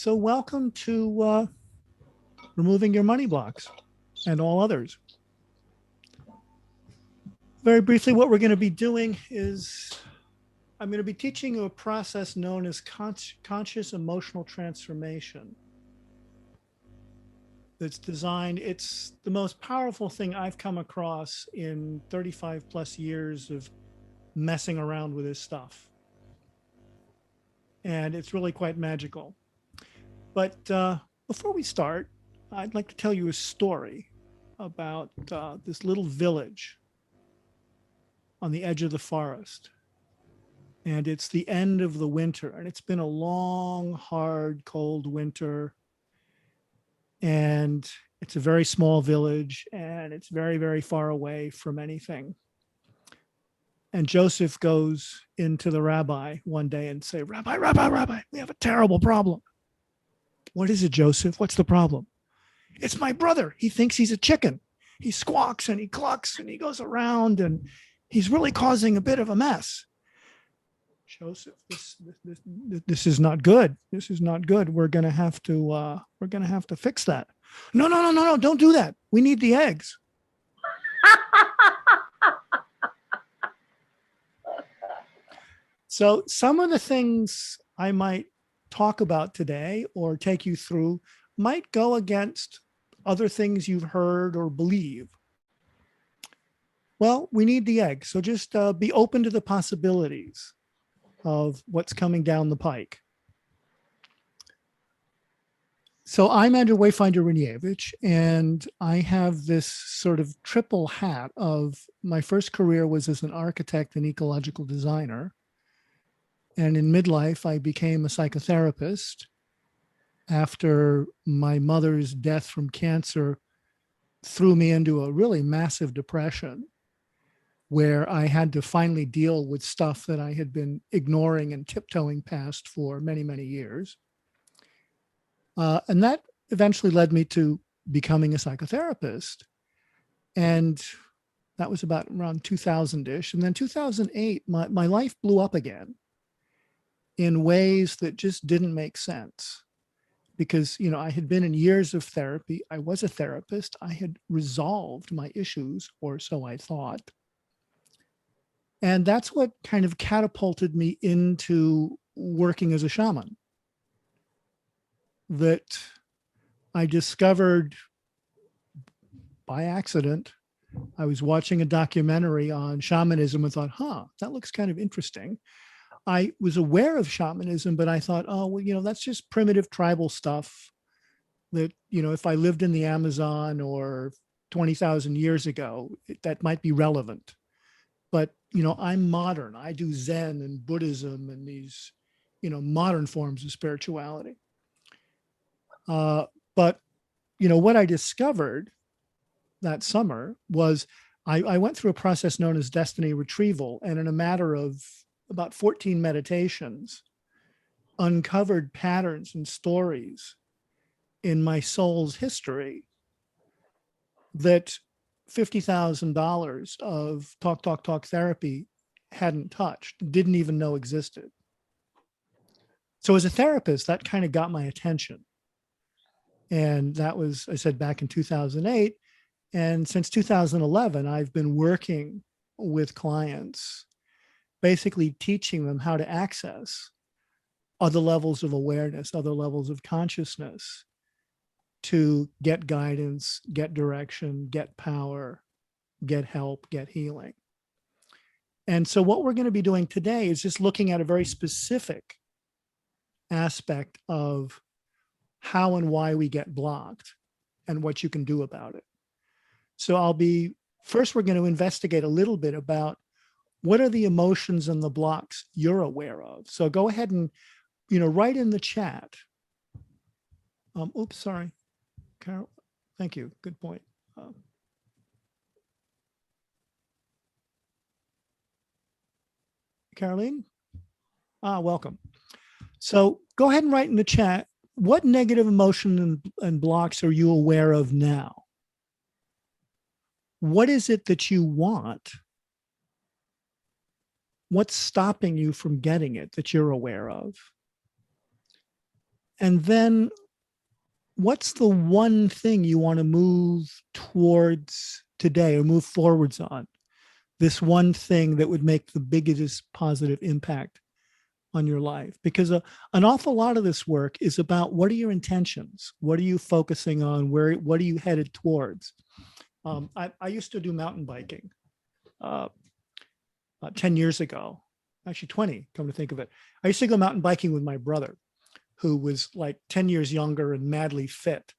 So welcome to removing your money blocks and all others. Very briefly, what we're going to be doing is I'm going to be teaching you a process known as conscious emotional transformation. It's the most powerful thing I've come across in 35 plus years of messing around with this stuff. And it's really quite magical. But before we start, I'd like to tell you a story about this little village on the edge of the forest. And it's the end of the winter, and it's been a long, hard, cold winter. And it's a very small village, and it's very, very far away from anything. And Joseph goes into the rabbi one day and say, Rabbi, we have a terrible problem. What is it, Joseph? What's the problem? It's my brother. He thinks he's a chicken. He squawks and he clucks and he goes around and he's really causing a bit of a mess. Joseph, this is not good. This is not good. We're gonna have to fix that. No, don't do that. We need the eggs. So some of the things I might talk about today or take you through might go against other things you've heard or believe. Well, we need the eggs. So just be open to the possibilities of what's coming down the pike. So I'm Andrew Wayfinder Ranievich, and I have this sort of triple hat of my first career was as an architect and ecological designer. And in midlife, I became a psychotherapist after my mother's death from cancer threw me into a really massive depression, where I had to finally deal with stuff that I had been ignoring and tiptoeing past for many, many years. And that eventually led me to becoming a psychotherapist. And that was about around 2000-ish. And then 2008, my life blew up again in ways that just didn't make sense. Because, I had been in years of therapy. I was a therapist. I had resolved my issues, or so I thought. And that's what kind of catapulted me into working as a shaman. That I discovered by accident. I was watching a documentary on shamanism and thought, that looks kind of interesting. I was aware of shamanism, but I thought, that's just primitive tribal stuff that, if I lived in the Amazon or 20,000 years ago, that might be relevant. But, I'm modern. I do Zen and Buddhism and these, modern forms of spirituality. But, what I discovered that summer was I went through a process known as destiny retrieval. And in a matter of about 14 meditations, uncovered patterns and stories in my soul's history that $50,000 of talk therapy hadn't touched, didn't even know existed. So as a therapist, that kind of got my attention. And that was, I said, back in 2008. And since 2011, I've been working with clients, basically teaching them how to access other levels of awareness, other levels of consciousness, to get guidance, get direction, get power, get help, get healing. And so what we're going to be doing today is just looking at a very specific aspect of how and why we get blocked and what you can do about it. So first we're going to investigate a little bit about what are the emotions and the blocks you're aware of. So go ahead and, write in the chat. Oops, sorry. Carol, thank you. Good point. Caroline? Welcome. So go ahead and write in the chat, what negative emotion and blocks are you aware of now? What is it that you want? What's stopping you from getting it that you're aware of? And then what's the one thing you want to move towards today or move forwards on? This one thing that would make the biggest positive impact on your life, because an awful lot of this work is about what are your intentions? What are you focusing on? What are you headed towards? I used to do mountain biking 10 years ago, actually 20, come to think of it. I used to go mountain biking with my brother, who was like 10 years younger and madly fit.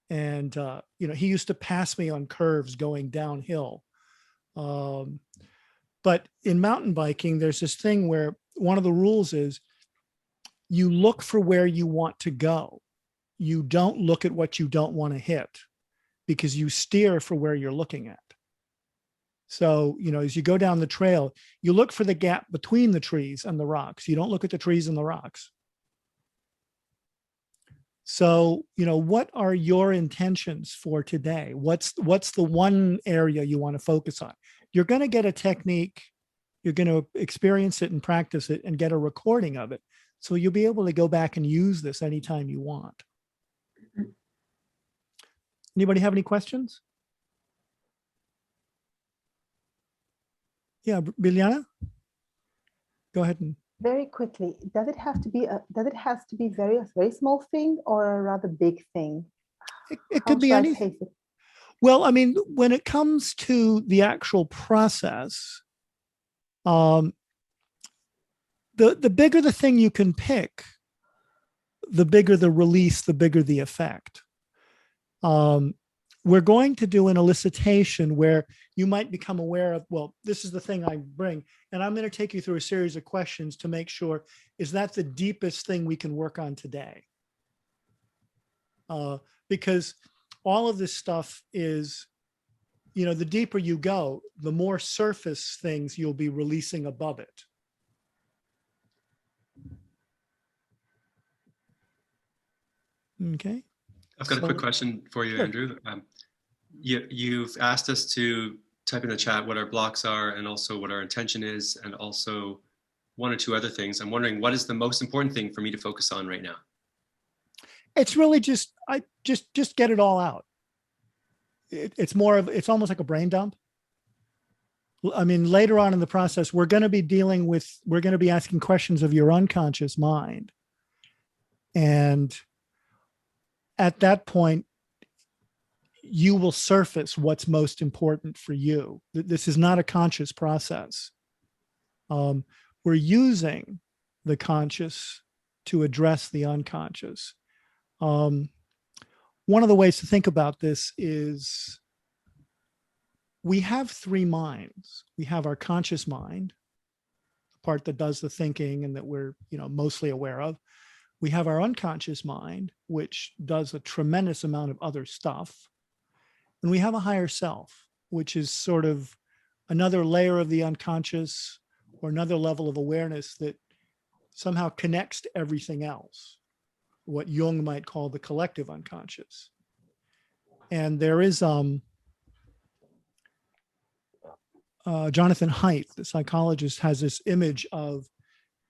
And, he used to pass me on curves going downhill. But in mountain biking, there's this thing where one of the rules is you look for where you want to go. You don't look at what you don't want to hit, because you steer for where you're looking at. So, as you go down the trail, you look for the gap between the trees and the rocks. You don't look at the trees and the rocks. So, what are your intentions for today? What's the one area you want to focus on? You're going to get a technique. You're going to experience it and practice it and get a recording of it. So you'll be able to go back and use this anytime you want. Anybody have any questions? Yeah, Biljana, go ahead. And very quickly, does it have to be a very small thing or a rather big thing? It could be anything. Well, I mean, when it comes to the actual process, the bigger the thing you can pick, the bigger the release, the bigger the effect. We're going to do an elicitation where you might become aware of, well, this is the thing I bring. And I'm going to take you through a series of questions to make sure, is that the deepest thing we can work on today? Because all of this stuff is, the deeper you go, the more surface things you'll be releasing above it. Okay. I've got a quick question for you, sure. Andrew. You've asked us to type in the chat what our blocks are and also what our intention is, and also one or two other things. I'm wondering, what is the most important thing for me to focus on right now? It's really just get it all out. It's almost like a brain dump. I mean, later on in the process, we're going to be asking questions of your unconscious mind. And at that point, you will surface what's most important for you. This is not a conscious process. We're using the conscious to address the unconscious. One of the ways to think about this is we have three minds. We have our conscious mind, the part that does the thinking and that we're, mostly aware of. We have our unconscious mind, which does a tremendous amount of other stuff. And we have a higher self, which is sort of another layer of the unconscious or another level of awareness that somehow connects to everything else, what Jung might call the collective unconscious. And there is Jonathan Haidt, the psychologist, has this image of,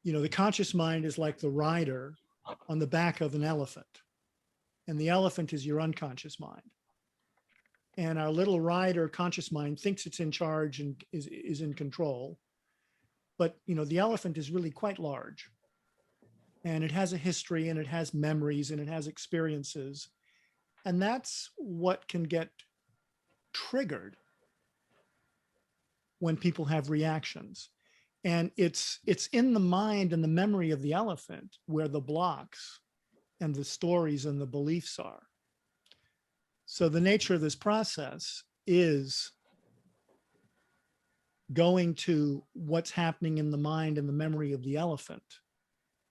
the conscious mind is like the rider on the back of an elephant, and the elephant is your unconscious mind. And our little rider conscious mind thinks it's in charge and is in control. But, the elephant is really quite large, and it has a history, and it has memories, and it has experiences. And that's what can get triggered when people have reactions. And it's in the mind and the memory of the elephant where the blocks and the stories and the beliefs are. So the nature of this process is going to what's happening in the mind and the memory of the elephant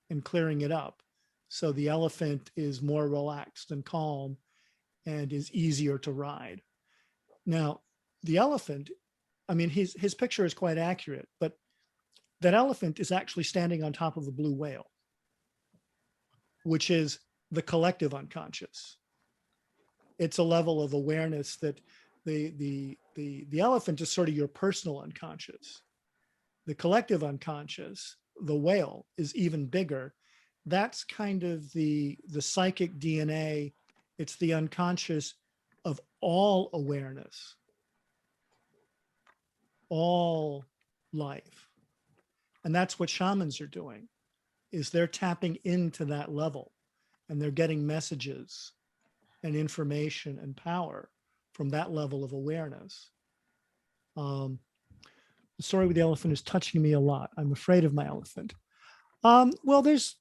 and clearing it up. So the elephant is more relaxed and calm and is easier to ride. Now, the elephant, I mean, his picture is quite accurate, but that elephant is actually standing on top of the blue whale, which is the collective unconscious. It's a level of awareness that the elephant is sort of your personal unconscious. The collective unconscious, the whale, is even bigger that's kind of the psychic DNA. It's the unconscious of all awareness, all life. And that's what shamans are doing, is they're tapping into that level, and they're getting messages and information and power from that level of awareness. The story with the elephant is touching me a lot. I'm afraid of my elephant. Well, there's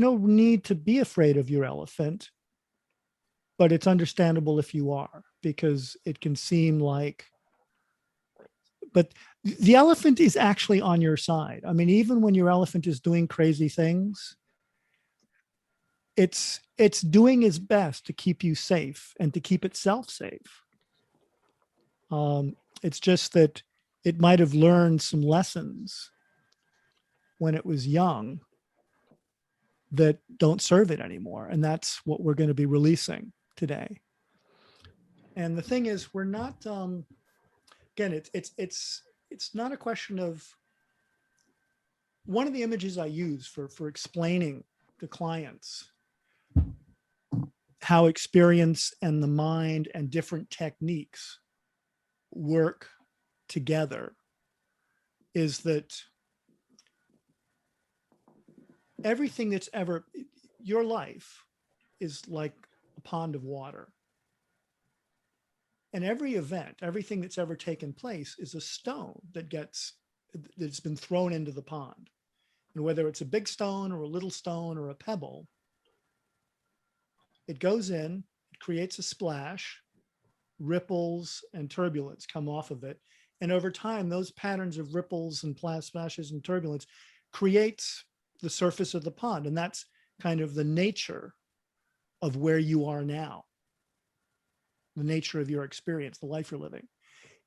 no need to be afraid of your elephant, but it's understandable if you are, because it can seem like, but the elephant is actually on your side. I mean, even when your elephant is doing crazy things, it's doing its best to keep you safe and to keep itself safe. It's just that it might have learned some lessons when it was young that don't serve it anymore. And that's what we're going to be releasing today. And the thing is, we're not, again, it's not a question of, one of the images I use for explaining to clients how experience and the mind and different techniques work together is that everything that's ever, your life is like a pond of water. And every event, everything that's ever taken place is a stone that's been thrown into the pond. And whether it's a big stone or a little stone or a pebble, it goes in, it creates a splash, ripples and turbulence come off of it. And over time, those patterns of ripples and splashes and turbulence creates the surface of the pond. And that's kind of the nature of where you are now, the nature of your experience, the life you're living.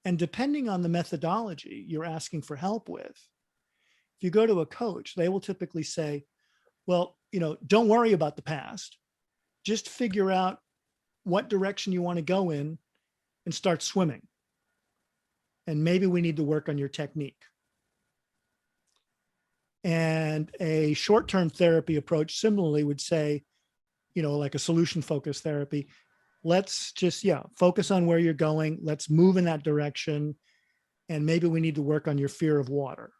And depending on the methodology you're asking for help with, if you go to a coach, they will typically say, well, don't worry about the past. Just figure out what direction you want to go in and start swimming. And maybe we need to work on your technique. And a short-term therapy approach similarly would say, like a solution-focused therapy, let's just, focus on where you're going. Let's move in that direction. And maybe we need to work on your fear of water.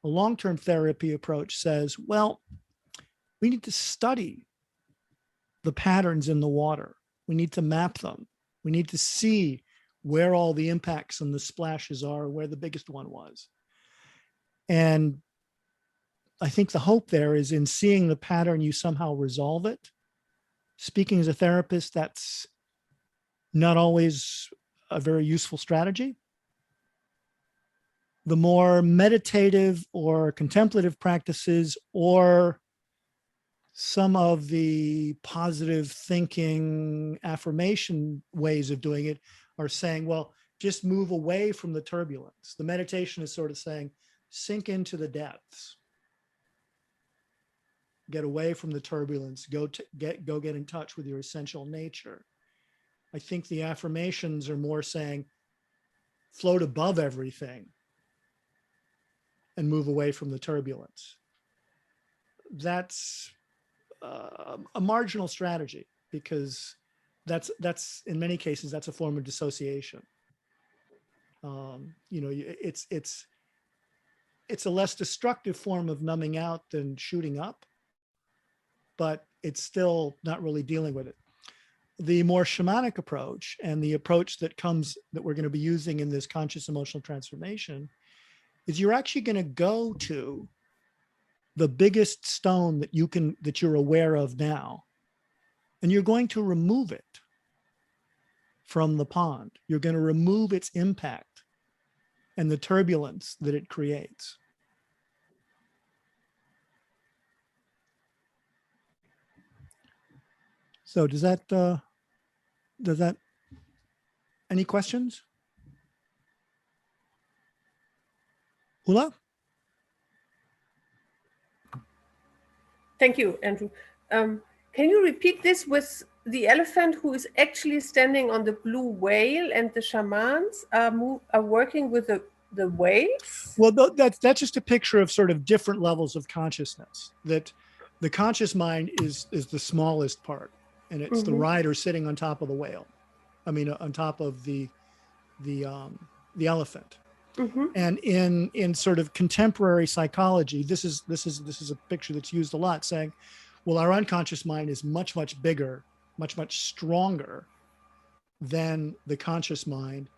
A long-term therapy approach says, well, we need to study the patterns in the water. We need to map them. We need to see where all the impacts and the splashes are, where the biggest one was. And I think the hope there is in seeing the pattern, you somehow resolve it. Speaking as a therapist, that's not always a very useful strategy. The more meditative or contemplative practices, or some of the positive thinking affirmation ways of doing it, are saying, well, just move away from the turbulence. The meditation is sort of saying, sink into the depths. Get away from the turbulence, go get in touch with your essential nature. I think the affirmations are more saying, float above everything and move away from the turbulence. That's a marginal strategy, because that's in many cases, that's a form of dissociation. It's a less destructive form of numbing out than shooting up, but it's still not really dealing with it. The more shamanic approach, and the approach that we're going to be using in this conscious emotional transformation, is you're actually going to go to the biggest stone that you're aware of now, and you're going to remove it from the pond. You're going to remove its impact and the turbulence that it creates. So does that, any questions? Ula? Thank you, Andrew. Can you repeat this with the elephant who is actually standing on the blue whale, and the shamans are working with the the waves? Well, that's just a picture of sort of different levels of consciousness. That the conscious mind is the smallest part, and it's the Mhm. rider sitting on top of the whale. I mean, on top of the elephant. Hmm. And in sort of contemporary psychology, this is a picture that's used a lot, saying, well, our unconscious mind is much bigger, much stronger than the conscious mind,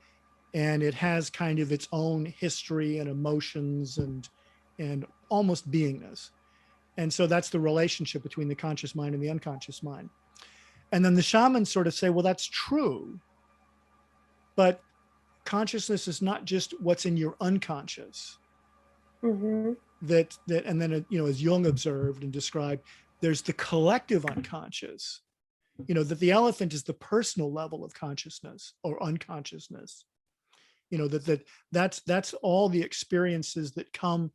and it has kind of its own history and emotions and almost beingness. And so that's the relationship between the conscious mind and the unconscious mind. And then the shamans sort of say, well, that's true, but consciousness is not just what's in your unconscious. Hmm. That and then, as Jung observed and described, there's the collective unconscious, that the elephant is the personal level of consciousness or unconsciousness, that's all the experiences that come,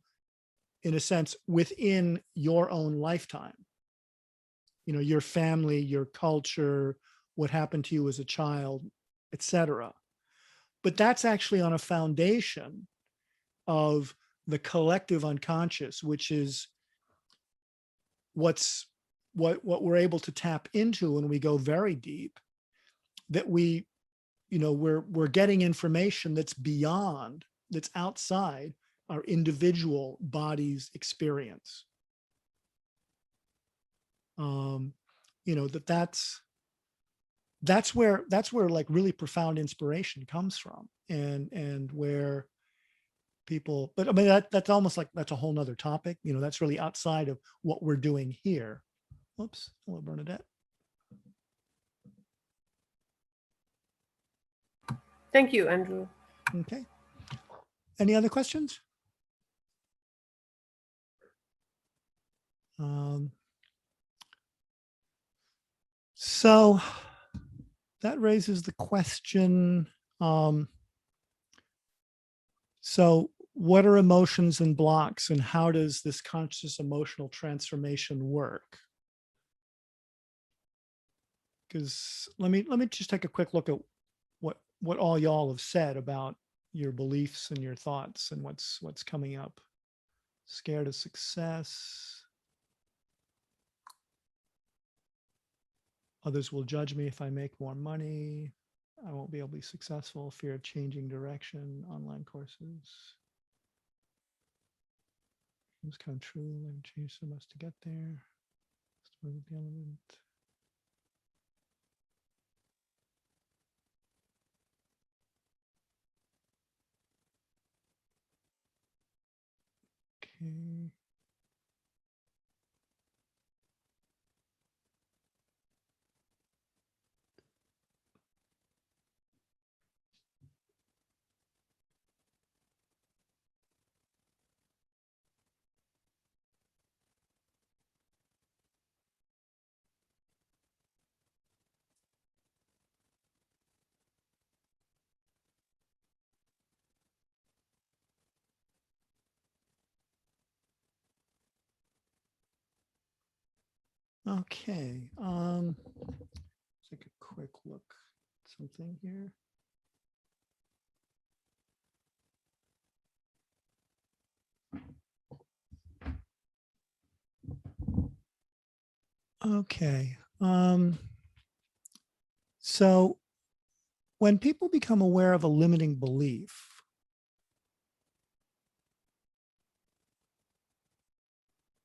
in a sense, within your own lifetime, your family, your culture, what happened to you as a child, etc. But that's actually on a foundation of the collective unconscious, which is what we're able to tap into when we go very deep, that we're getting information that's beyond, that's outside our individual body's experience. That's where like really profound inspiration comes from, and where people, but I mean, that's almost like, that's a whole nother topic, that's really outside of what we're doing here. Whoops. Hello, Bernadette. Thank you, Andrew. Okay. Any other questions? So that raises the question, so what are emotions and blocks, and how does this conscious emotional transformation work? Because let me just take a quick look at what all y'all have said about your beliefs and your thoughts and what's coming up. Scared of success. Others will judge me if I make more money. I won't be able to be successful. Fear of changing direction. Online courses. Dreams come true. I've changed so much to get there. Story of the element. Okay. Okay. Let's take a quick look at something here. Okay. So when people become aware of a limiting belief,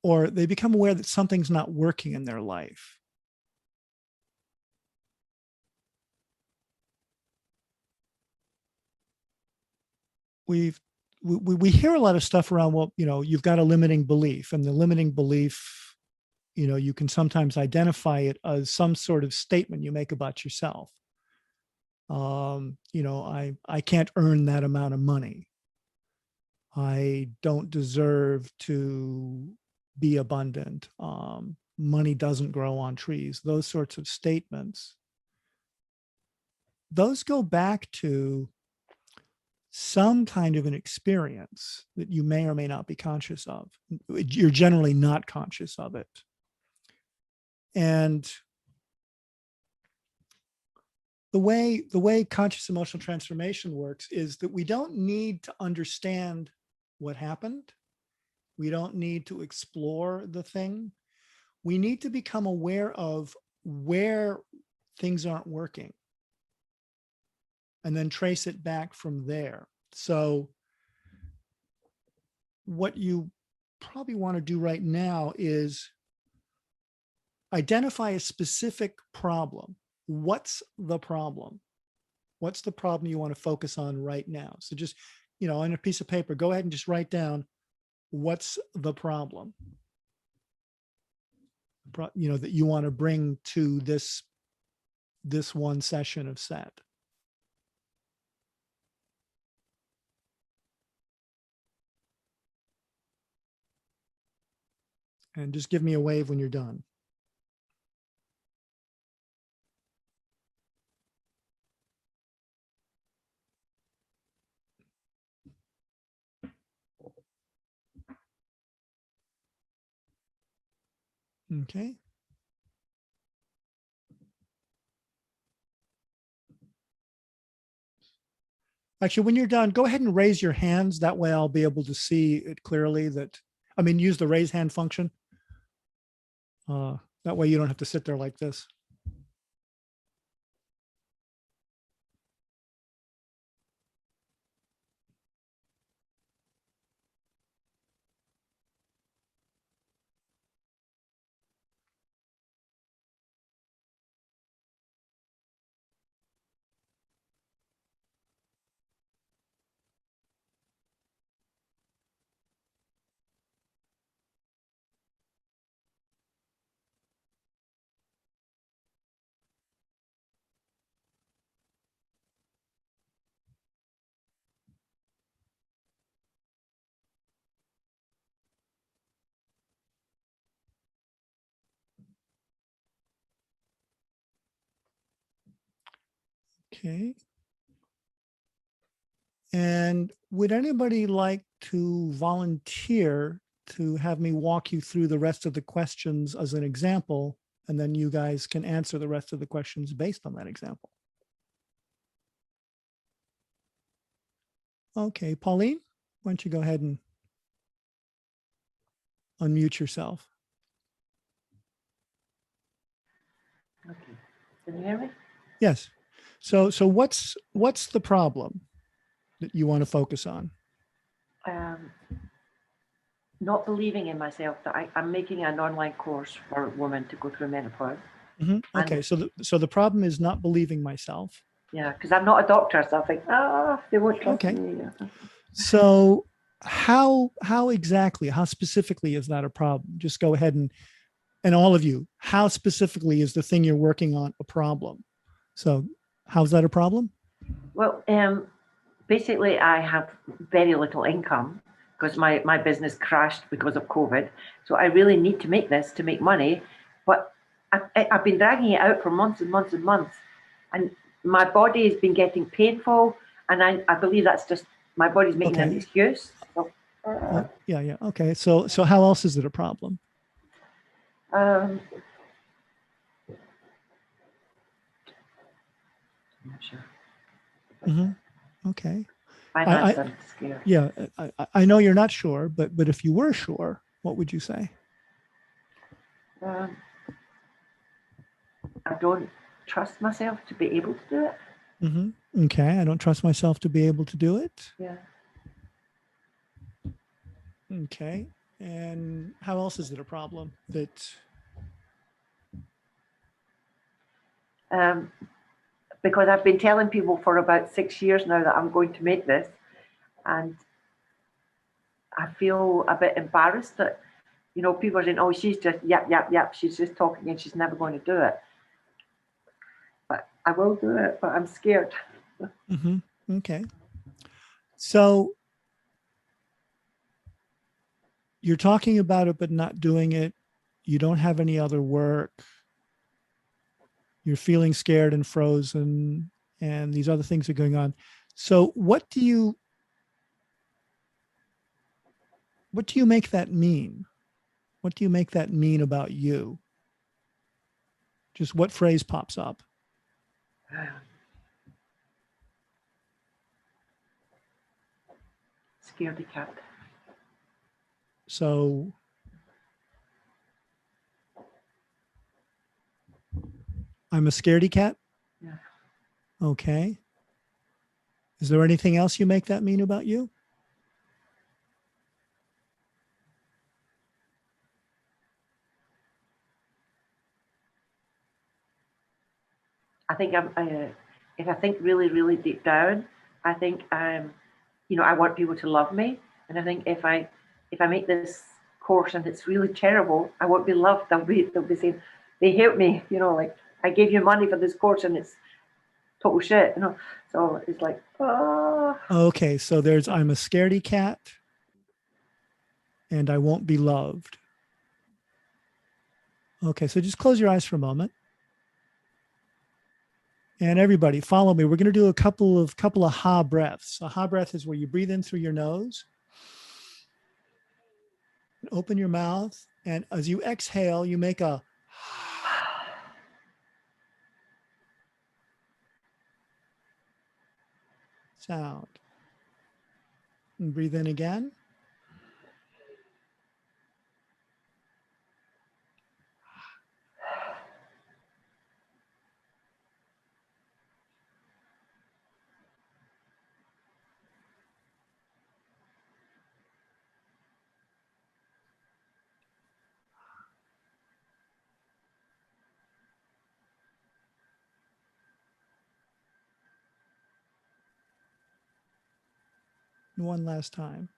or they become aware that something's not working in their life, we hear a lot of stuff around, well, you've got a limiting belief, and the limiting belief, you can sometimes identify it as some sort of statement you make about yourself. I can't earn that amount of money. I don't deserve to be abundant. Money doesn't grow on trees. Those sorts of statements. Those go back to some kind of an experience that you may or may not be conscious of. You're generally not conscious of it. And the way conscious emotional transformation works is that we don't need to understand what happened. We don't need to explore the thing. We need to become aware of where things aren't working and then trace it back from there. So what you probably want to do right now is identify a specific problem. What's the problem? What's the problem you want to focus on right now? So just, on a piece of paper, go ahead and just write down what's the problem, that you want to bring to this one session of SET. And just give me a wave when you're done. Okay. Actually, when you're done, go ahead and raise your hands. That way I'll be able to see it clearly use the raise hand function. That way you don't have to sit there like this. Okay. And would anybody like to volunteer to have me walk you through the rest of the questions as an example, and then you guys can answer the rest of the questions based on that example? Okay, Pauline, why don't you go ahead and unmute yourself? Okay. Can you hear me? Yes. So what's the problem that you want to focus on? Not believing in myself that I'm making an online course for women to go through menopause. Okay, so the problem is not believing myself. Yeah, because I'm not a doctor, so I think, they won't trust Okay. me. So how exactly, how specifically is that a problem? Just go ahead and all of you, how specifically is the thing you're working on a problem? So how's that a problem? Well, basically, I have very little income because my business crashed because of COVID. So I really need to make this to make money. But I've been dragging it out for months and months and months. And my body has been getting painful. And I believe that's just my body's making an excuse. So, Yeah. Okay. So how else is it a problem? I'm not sure. Okay. Finance, I'm scared. Yeah, I know you're not sure, but if you were sure, what would you say? I don't trust myself to be able to do it. Okay, I don't trust myself to be able to do it. Yeah. Okay, and how else is it a problem that? Because I've been telling people for about 6 years now that I'm going to make this, and I feel a bit embarrassed that, people are saying, oh, she's just, yep, she's just talking and she's never going to do it. But I will do it, but I'm scared. Okay. So you're talking about it, but not doing it. You don't have any other work. You're feeling scared and frozen, and these other things are going on. So what do you make that mean? What do you make that mean about you? Just what phrase pops up? scaredy cat. So I'm a scaredy cat? Yeah. Okay. Is there anything else you make that mean about you? I think if I think really, really deep down, I think you know, I want people to love me, and I think if I make this course and it's really terrible, I won't be loved. They'll be saying they hate me. You know, like I gave you money for this course and it's total shit. You know, so it's like, oh, Okay, so there's I'm a scaredy cat and I won't be loved. Okay, so just close your eyes for a moment. And everybody, follow me. We're going to do a couple of ha breaths. A ha breath is where you breathe in through your nose, open your mouth, and as you exhale, you make a sound. And breathe in again. One last time.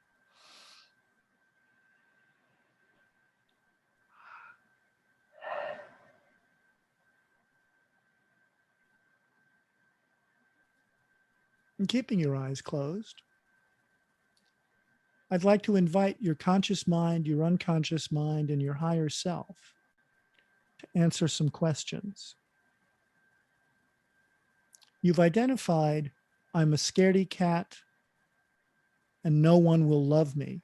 And keeping your eyes closed, I'd like to invite your conscious mind, your unconscious mind, and your higher self to answer some questions. You've identified, I'm a scaredy cat and no one will love me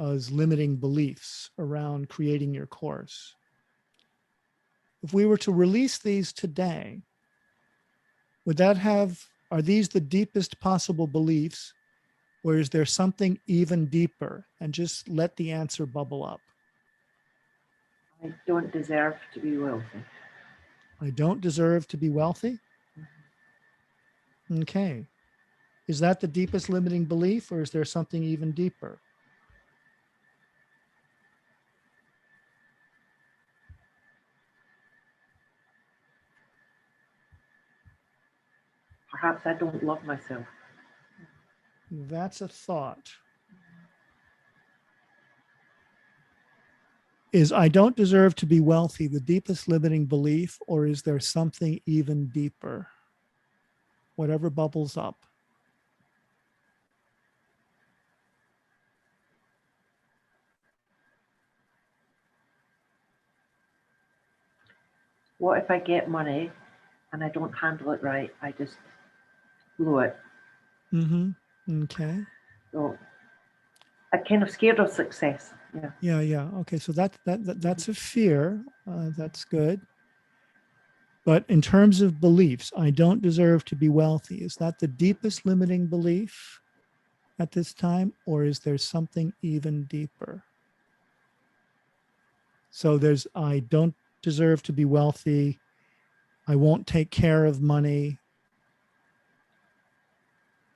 as limiting beliefs around creating your course. If we were to release these today, are these the deepest possible beliefs, or is there something even deeper? And just let the answer bubble up. I don't deserve to be wealthy. I don't deserve to be wealthy? Okay. Is that the deepest limiting belief, or is there something even deeper? Perhaps I don't love myself. That's a thought. Is I don't deserve to be wealthy the deepest limiting belief, or is there something even deeper? Whatever bubbles up. What if I get money and I don't handle it right? I just blow it. Mm-hmm. Okay. So I'm kind of scared of success. Yeah. Yeah. Okay. So that's a fear. That's good. But in terms of beliefs, I don't deserve to be wealthy. Is that the deepest limiting belief at this time, or is there something even deeper? So there's, I don't deserve to be wealthy. I won't take care of money.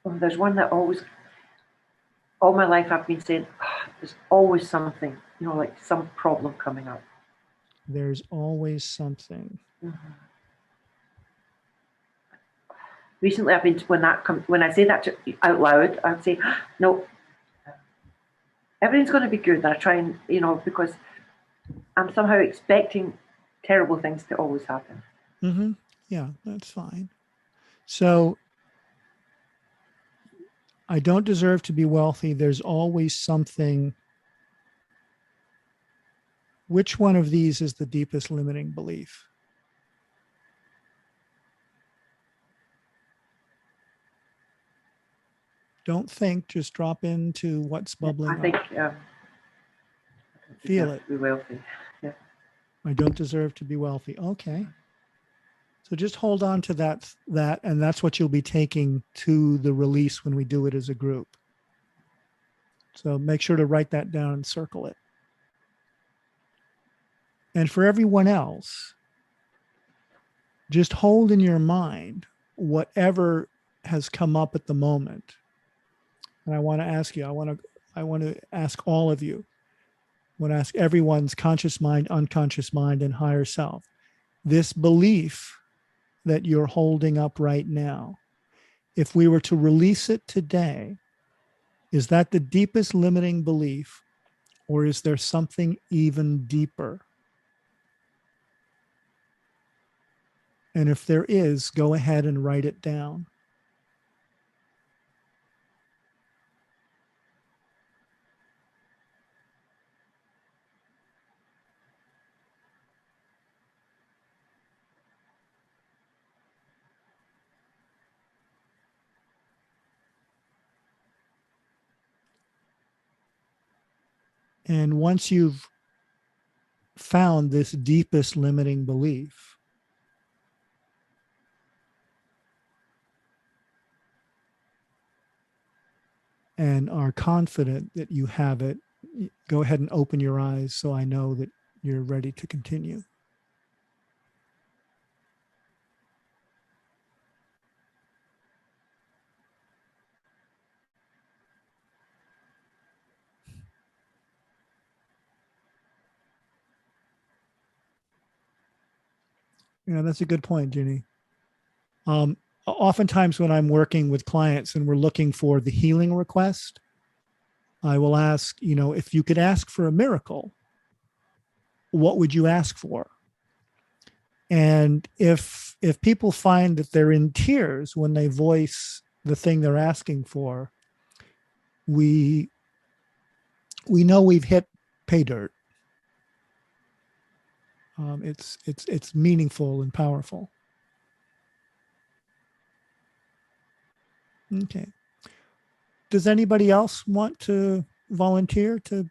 Well, there's one that always, all my life I've been saying, there's always something, you know, like some problem coming up. There's always something. Mm-hmm. Recently, I've been when I say that out loud, I'd say, no, everything's going to be good. And I try and, you know, because I'm somehow expecting terrible things to always happen. Mm-hmm. Yeah, that's fine. So I don't deserve to be wealthy. There's always something. Which one of these is the deepest limiting belief? Don't think, just drop into what's bubbling I think up. Feel it. To be wealthy. Yeah. I don't deserve to be wealthy. Okay. So just hold on to that, and that's what you'll be taking to the release when we do it as a group. So make sure to write that down and circle it. And for everyone else, just hold in your mind whatever has come up at the moment. And I want to ask you, I want to ask all of you, I want to ask everyone's conscious mind, unconscious mind, and higher self. This belief that you're holding up right now, if we were to release it today, is that the deepest limiting belief, or is there something even deeper? And if there is, go ahead and write it down. And once you've found this deepest limiting belief, and are confident that you have it, go ahead and open your eyes so I know that you're ready to continue. Yeah, that's a good point, Ginny. Oftentimes when I'm working with clients and we're looking for the healing request, I will ask, if you could ask for a miracle, what would you ask for? And if people find that they're in tears when they voice the thing they're asking for, we know we've hit pay dirt. It's meaningful and powerful. Okay. Does anybody else want to volunteer to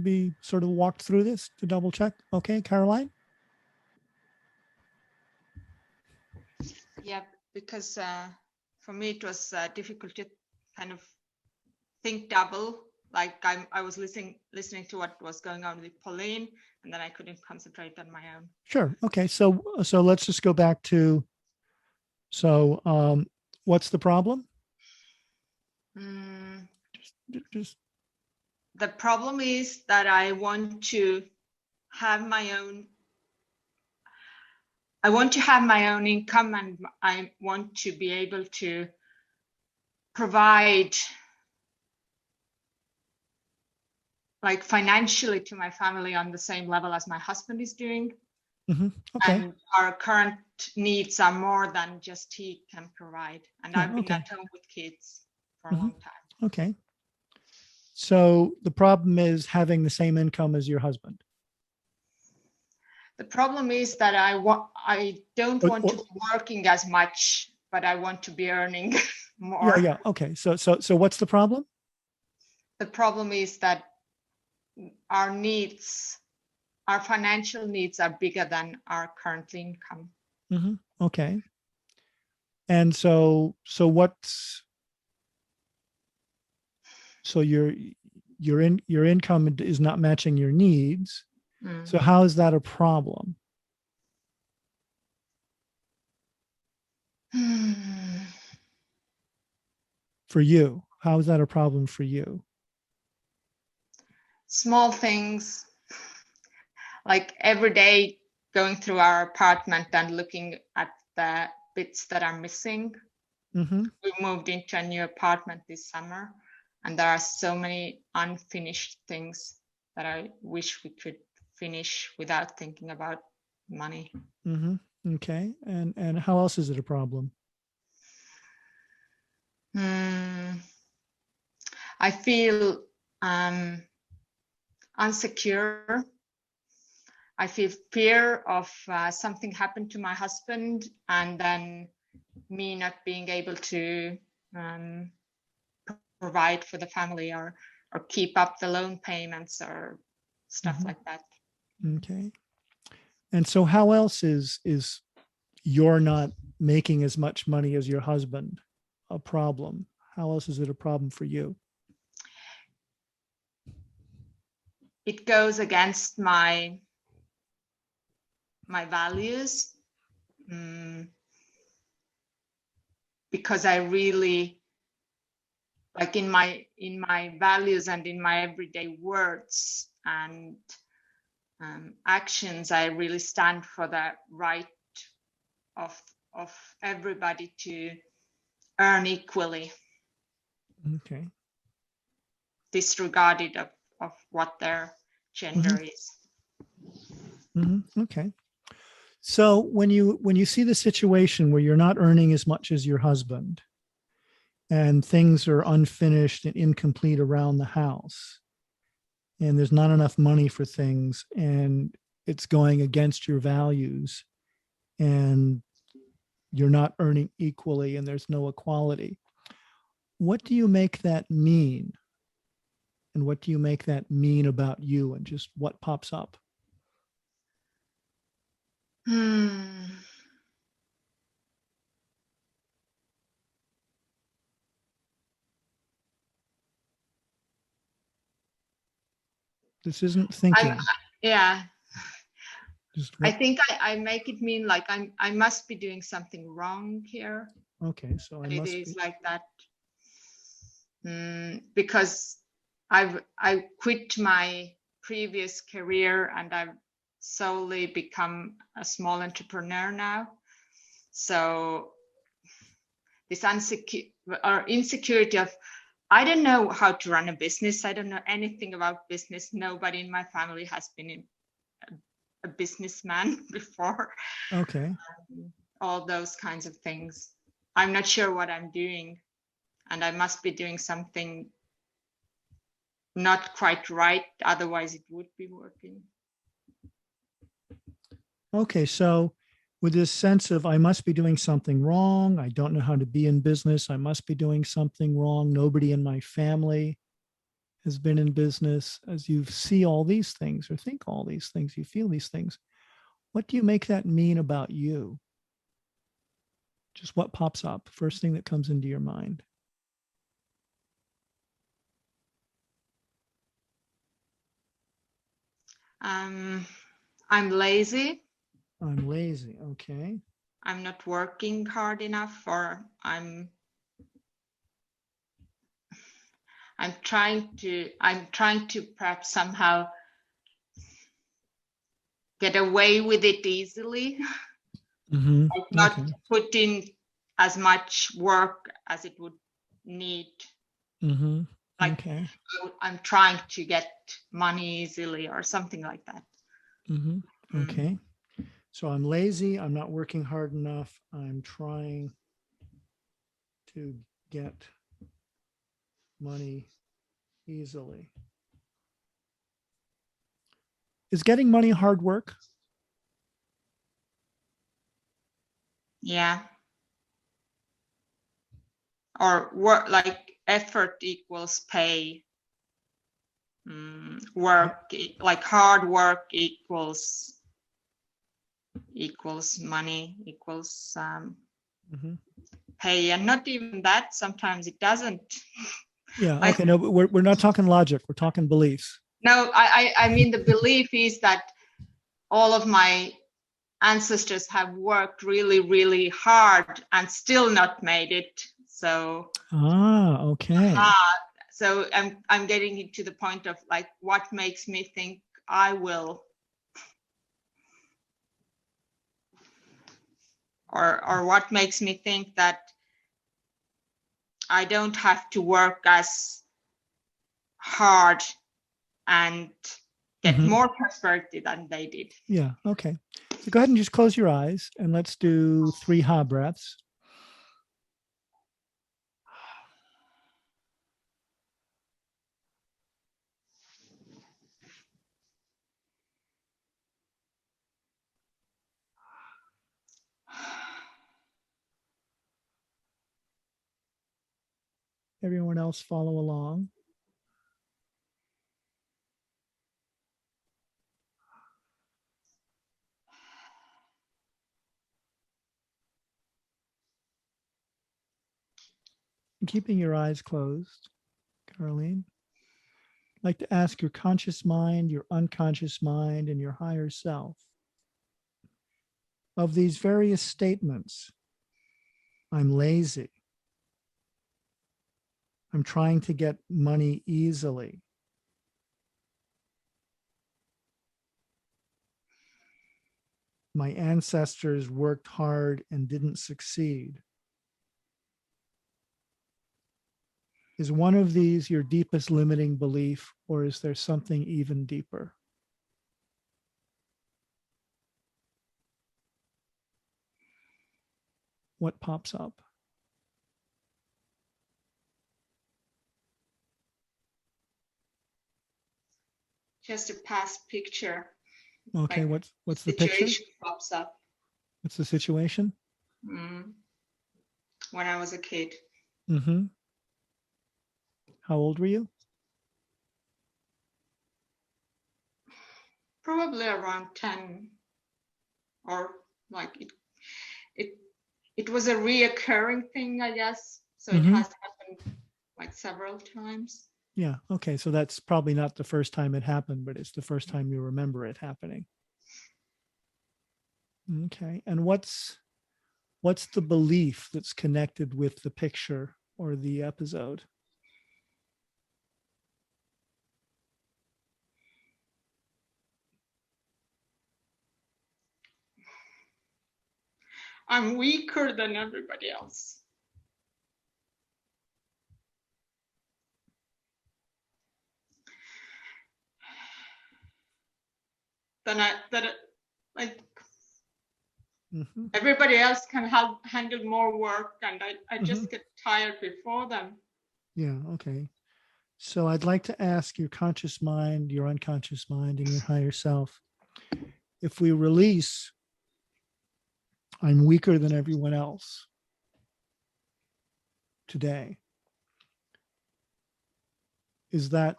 be sort of walked through this to double check? Okay, Caroline? Yeah, because for me it was difficult to kind of think double. Like I was listening to what was going on with Pauline, and then I couldn't concentrate on my own. Sure. Okay. So let's just go back to, what's the problem? Just The problem is that I want to have my own. I want to have my own income, and I want to be able to provide like financially to my family on the same level as my husband is doing. okay. And our current needs are more than just he can provide. And Yeah, I've been okay. at home with kids for a long time. Okay. So the problem is having the same income as your husband. The problem is that I don't want to be working as much, but I want to be earning more. Yeah. Okay. So what's the problem? The problem is that our financial needs are bigger than our current income. Okay. And so your income is not matching your needs. So how is that a problem? For you? How is that a problem for you? Small things, like every day going through our apartment and looking at the bits that are missing. We moved into a new apartment this summer, and there are so many unfinished things that I wish we could finish without thinking about money. Okay. And how else is it a problem? I feel insecure. I feel fear of something happened to my husband, and then me not being able to provide for the family or keep up the loan payments or stuff like that. Okay. And so how else is you're not making as much money as your husband a problem? How else is it a problem for you? it goes against my values, because I really, like, in my values and in my everyday words and actions, I really stand for the right of everybody to earn equally, Okay. disregarded of what their gender is. Okay. So when you see the situation where you're not earning as much as your husband and things are unfinished and incomplete around the house and there's not enough money for things and it's going against your values and you're not earning equally and there's no equality, what do you make that mean? And what do you make that mean about you, and just what pops up? This isn't thinking. Yeah. Just I what, think I make it mean like I must be doing something wrong here. okay, so I It must is be. like that. Because I quit my previous career and I've solely become a small entrepreneur now. So this insecurity of, I don't know how to run a business. I don't know anything about business. Nobody in my family has been a businessman before. Okay. All those kinds of things. I'm not sure what I'm doing, and I must be doing something not quite right. Otherwise, it would be working. Okay. So with this sense of I must be doing something wrong, I don't know how to be in business, I must be doing something wrong, nobody in my family has been in business, as you see all these things or think all these things, you feel these things, what do you make that mean about you? Just what pops up? First thing that comes into your mind. I'm lazy. I'm lazy. Okay. I'm not working hard enough, or I'm trying to perhaps somehow get away with it easily. Like not Okay. put in as much work as it would need. Like Okay. I'm trying to get money easily or something like that. Okay. So I'm lazy. I'm not working hard enough. I'm trying to get money easily. Is getting money hard work? Yeah. Or work, like effort equals pay. Work, like hard work equals money, equals pay, and not even that. Sometimes it doesn't. Yeah. Like, Okay. No, but we're not talking logic. We're talking beliefs. no, I mean, the belief is that all of my ancestors have worked really, really hard and still not made it. So Okay. so I'm getting to the point of like, what makes me think I will, or what makes me think that I don't have to work as hard and get more prosperity than they did. Yeah. Okay. So go ahead and just close your eyes and let's do 3 ha breaths. Everyone else follow along. And keeping your eyes closed, Caroline, like to ask your conscious mind, your unconscious mind, and your higher self, of these various statements: I'm lazy, I'm trying to get money easily, my ancestors worked hard and didn't succeed. Is one of these your deepest limiting belief, or is there something even deeper? What pops up? Just a past picture. Okay, Like, what's the picture? situation pops up. What's the situation? When I was a kid. Mm-hmm. How old were you? Probably around 10, or like it was a reoccurring thing, I guess. So it has happened like several times. Yeah. Okay. So that's probably not the first time it happened, but it's the first time you remember it happening. Okay. And what's the belief that's connected with the picture or the episode? I'm weaker than everybody else. Like everybody else can handle more work, and I just get tired before them. Yeah. Okay. So I'd like to ask your conscious mind, your unconscious mind, and your higher self, if we release I'm weaker than everyone else today, is that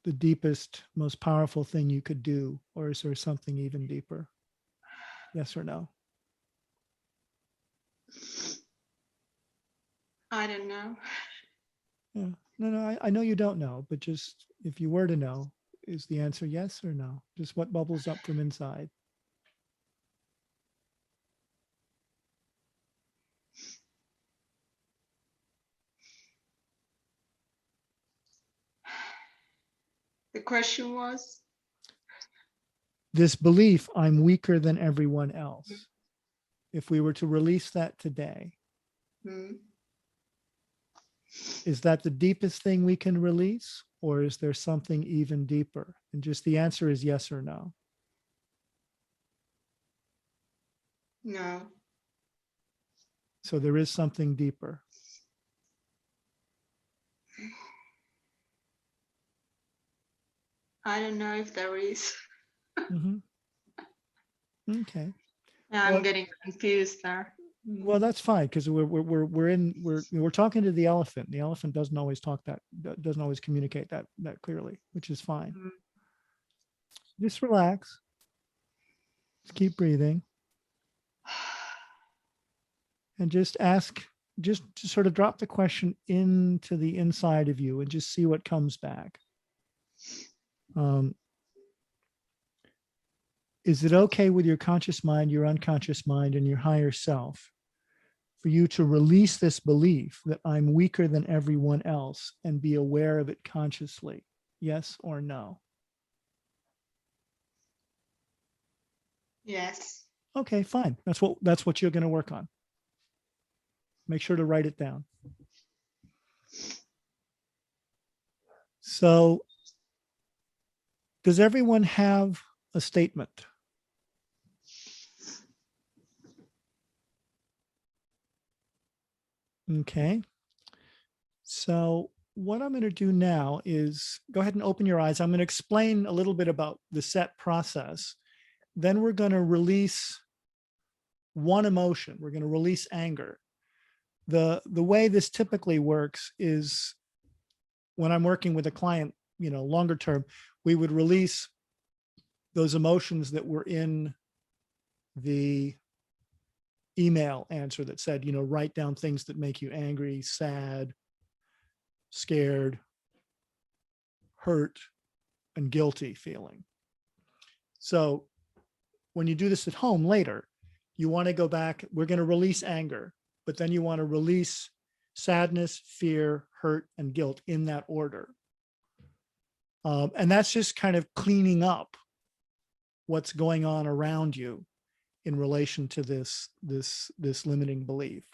the deepest, most powerful thing you could do, or is there something even deeper? Yes or no? I don't know. Yeah. No, I know you don't know, but just if you were to know, is the answer yes or no? Just what bubbles up from inside? The question was? This belief, I'm weaker than everyone else. If we were to release that today, is that the deepest thing we can release, or is there something even deeper? And just the answer is yes or no. No. So there is something deeper. I don't know if there is. Okay. I'm getting confused there. Well, that's fine, because we're talking to the elephant. The elephant doesn't always communicate that clearly, which is fine. Just relax. Just keep breathing. And just sort of drop the question into the inside of you and just see what comes back. Is it okay with your conscious mind, your unconscious mind, and your higher self for you to release this belief that I'm weaker than everyone else and be aware of it consciously? Yes or no? Yes. Okay, fine. That's what you're going to work on. Make sure to write it down. So, does everyone have a statement? Okay. So what I'm going to do now is go ahead and open your eyes. I'm going to explain a little bit about the set process. Then we're going to release one emotion. We're going to release anger. The way this typically works is when I'm working with a client, longer term, we would release those emotions that were in the email answer that said, write down things that make you angry, sad, scared, hurt, and guilty feeling. So when you do this at home later, you want to go back, we're going to release anger, but then you want to release sadness, fear, hurt, and guilt in that order. And that's just kind of cleaning up what's going on around you in relation to this limiting belief.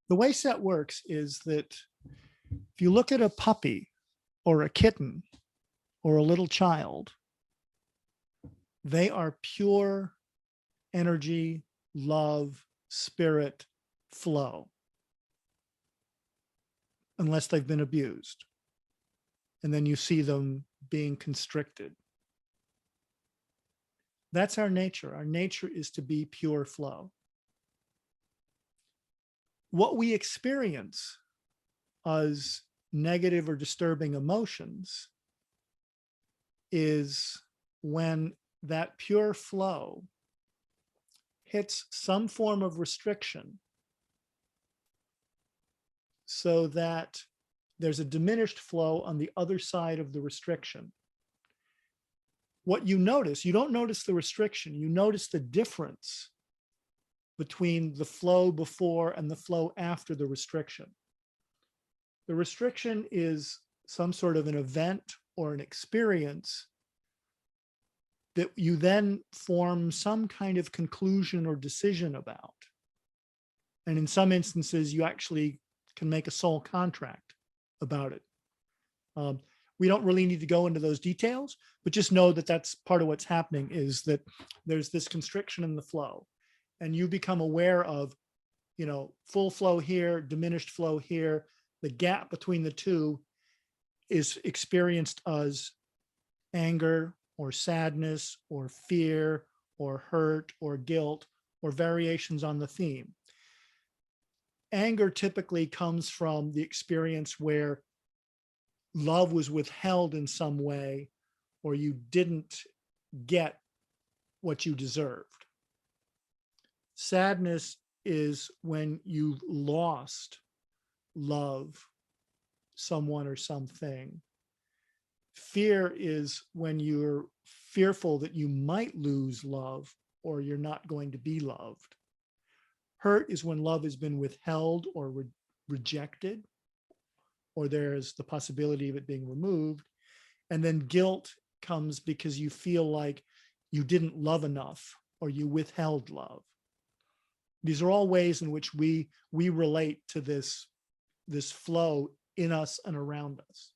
The way SET works is that if you look at a puppy or a kitten or a little child, they are pure energy, love, spirit, flow, unless they've been abused. And then you see them being constricted. That's our nature. Our nature is to be pure flow. What we experience as negative or disturbing emotions is when that pure flow hits some form of restriction, so that there's a diminished flow on the other side of the restriction. What you notice, you don't notice the restriction, you notice the difference between the flow before and the flow after the restriction. The restriction is some sort of an event or an experience that you then form some kind of conclusion or decision about. And in some instances, you actually can make a soul contract about it. We don't really need to go into those details, but just know that that's part of what's happening, is that there's this constriction in the flow, and you become aware of, full flow here, diminished flow here. The gap between the two is experienced as anger or sadness or fear or hurt or guilt or variations on the theme. Anger typically comes from the experience where love was withheld in some way, or you didn't get what you deserved. Sadness is when you lost love, someone or something. Fear is when you're fearful that you might lose love or you're not going to be loved. Hurt is when love has been withheld or rejected, or there's the possibility of it being removed. And then guilt comes because you feel like you didn't love enough or you withheld love. These are all ways in which we relate to this flow in us and around us.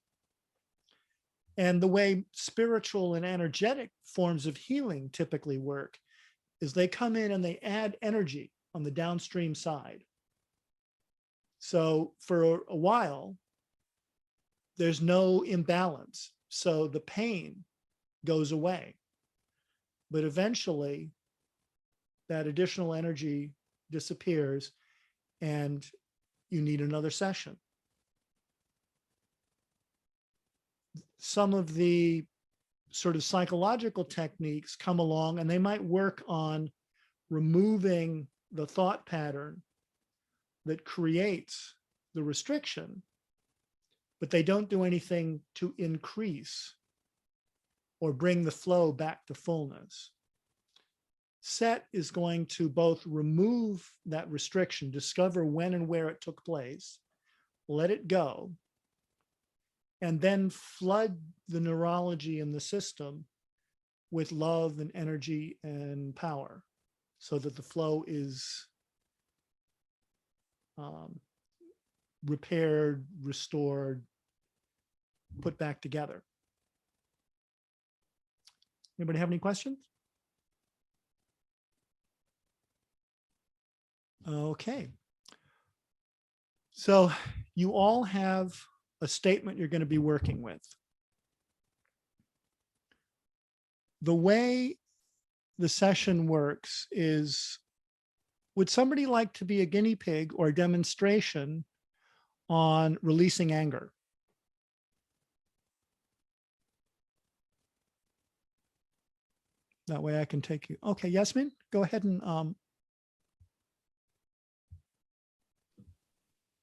And the way spiritual and energetic forms of healing typically work is they come in and they add energy on the downstream side. So for a while, there's no imbalance. So the pain goes away. But eventually, that additional energy disappears and you need another session. Some of the sort of psychological techniques come along and they might work on removing the thought pattern that creates the restriction, but they don't do anything to increase or bring the flow back to fullness. SET is going to both remove that restriction, discover when and where it took place, let it go, and then flood the neurology in the system with love and energy and power so that the flow is repaired, restored, put back together. Anybody have any questions? Okay. So you all have a statement you're going to be working with. The way the session works is, would somebody like to be a guinea pig or a demonstration on releasing anger? That way I can take you. Okay, Yasmin, go ahead and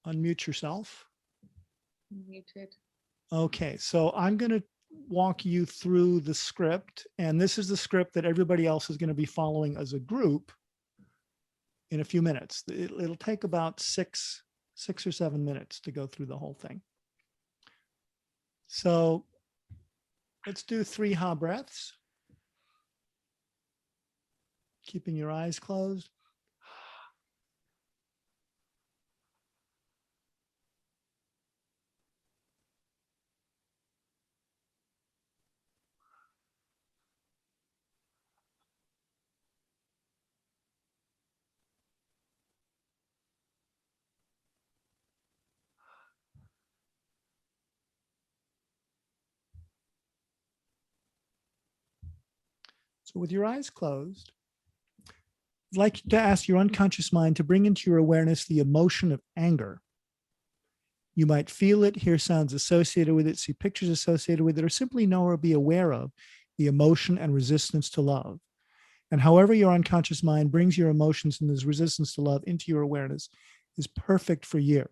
unmute yourself. Muted. Okay, so I'm going to walk you through the script. And this is the script that everybody else is going to be following as a group in a few minutes. It'll take about six or 7 minutes to go through the whole thing. So let's do 3 ha breaths. Keeping your eyes closed. So with your eyes closed, I'd like to ask your unconscious mind to bring into your awareness the emotion of anger. You might feel it, hear sounds associated with it, see pictures associated with it, or simply know or be aware of the emotion and resistance to love. And however your unconscious mind brings your emotions and this resistance to love into your awareness is perfect for you.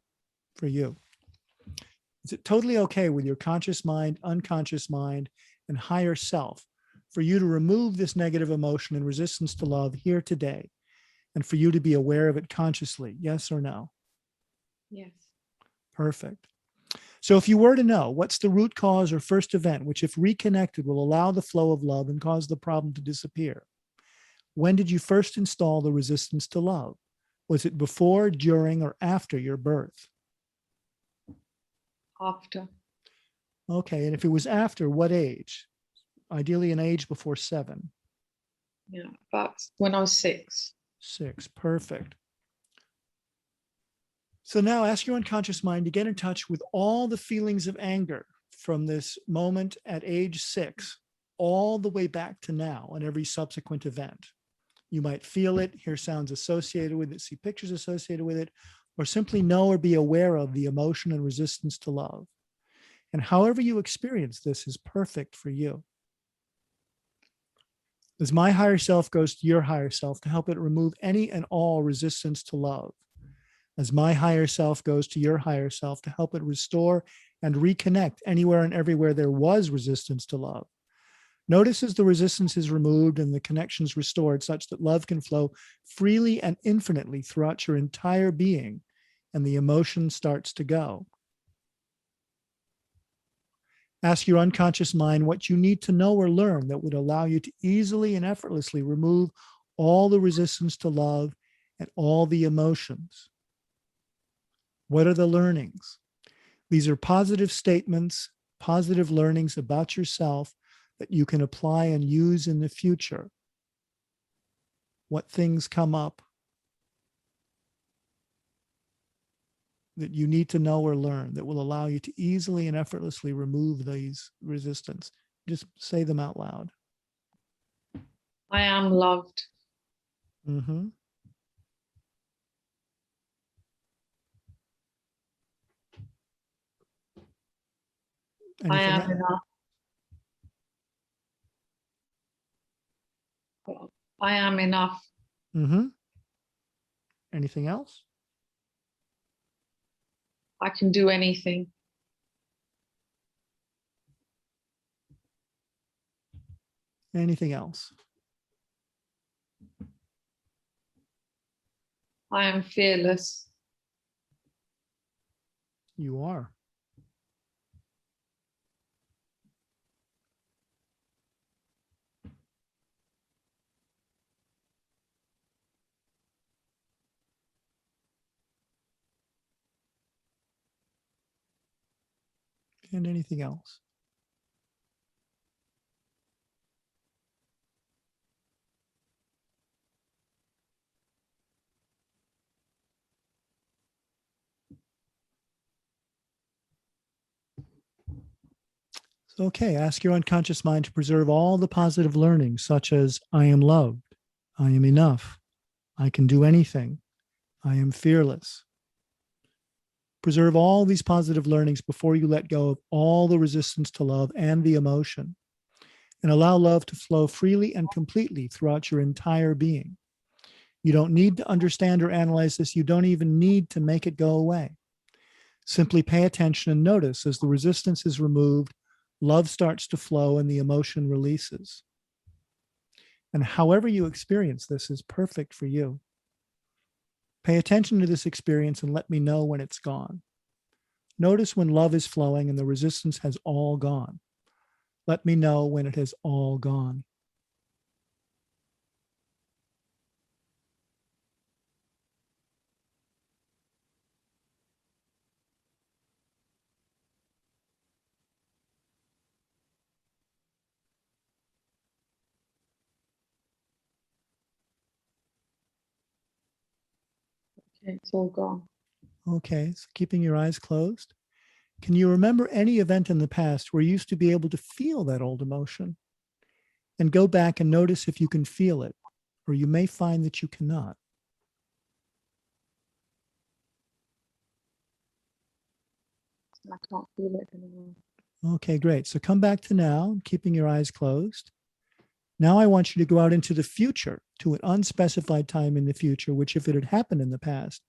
Is it totally okay with your conscious mind, unconscious mind, and higher self for you to remove this negative emotion and resistance to love here today, and for you to be aware of it consciously? Yes or no? Yes. Perfect. So if you were to know what's the root cause or first event, which if reconnected will allow the flow of love and cause the problem to disappear, when did you first install the resistance to love? Was it before, during, or after your birth? After. Okay, and if it was after, what age? Ideally an age before 7. Yeah, but when I was 6. 6, perfect. So now ask your unconscious mind to get in touch with all the feelings of anger from this moment at age 6, all the way back to now and every subsequent event. You might feel it, hear sounds associated with it, see pictures associated with it, or simply know or be aware of the emotion and resistance to love. And however you experience this is perfect for you. As my higher self goes to your higher self to help it remove any and all resistance to love. As my higher self goes to your higher self to help it restore and reconnect anywhere and everywhere there was resistance to love. Notice as the resistance is removed and the connections restored such that love can flow freely and infinitely throughout your entire being, and the emotion starts to go. Ask your unconscious mind what you need to know or learn that would allow you to easily and effortlessly remove all the resistance to love and all the emotions. What are the learnings? These are positive statements, positive learnings about yourself that you can apply and use in the future. What things come up that you need to know or learn that will allow you to easily and effortlessly remove these resistance? Just say them out loud. I am loved. Mm-hmm. I Anything am else? enough. I am enough. Mm-hmm. Anything else? I can do anything. Anything else? I am fearless. You are. And anything else? So, okay, ask your unconscious mind to preserve all the positive learnings, such as I am loved, I am enough, I can do anything, I am fearless. Preserve all these positive learnings before you let go of all the resistance to love and the emotion, and allow love to flow freely and completely throughout your entire being. You don't need to understand or analyze this. You don't even need to make it go away. Simply pay attention and notice as the resistance is removed, love starts to flow and the emotion releases. And however you experience this is perfect for you. Pay attention to this experience and let me know when it's gone. Notice when love is flowing and the resistance has all gone. Let me know when it has all gone. Okay, it's all gone. Okay, so keeping your eyes closed. Can you remember any event in the past where you used to be able to feel that old emotion? And go back and notice if you can feel it, or you may find that you cannot. I can't feel it anymore. Okay, great. So come back to now, keeping your eyes closed. Now I want you to go out into the future, to an unspecified time in the future, which if it had happened in the past,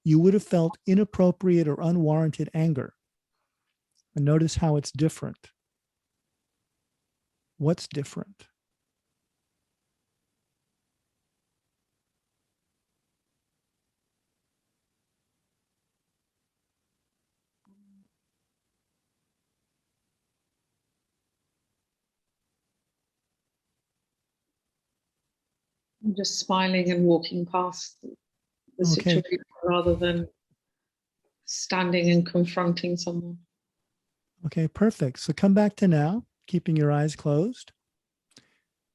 you would have felt inappropriate or unwarranted anger. And notice how it's different. What's different? I'm just smiling and walking past the Okay. situation rather than standing and confronting someone. Okay, perfect. So come back to now, keeping your eyes closed.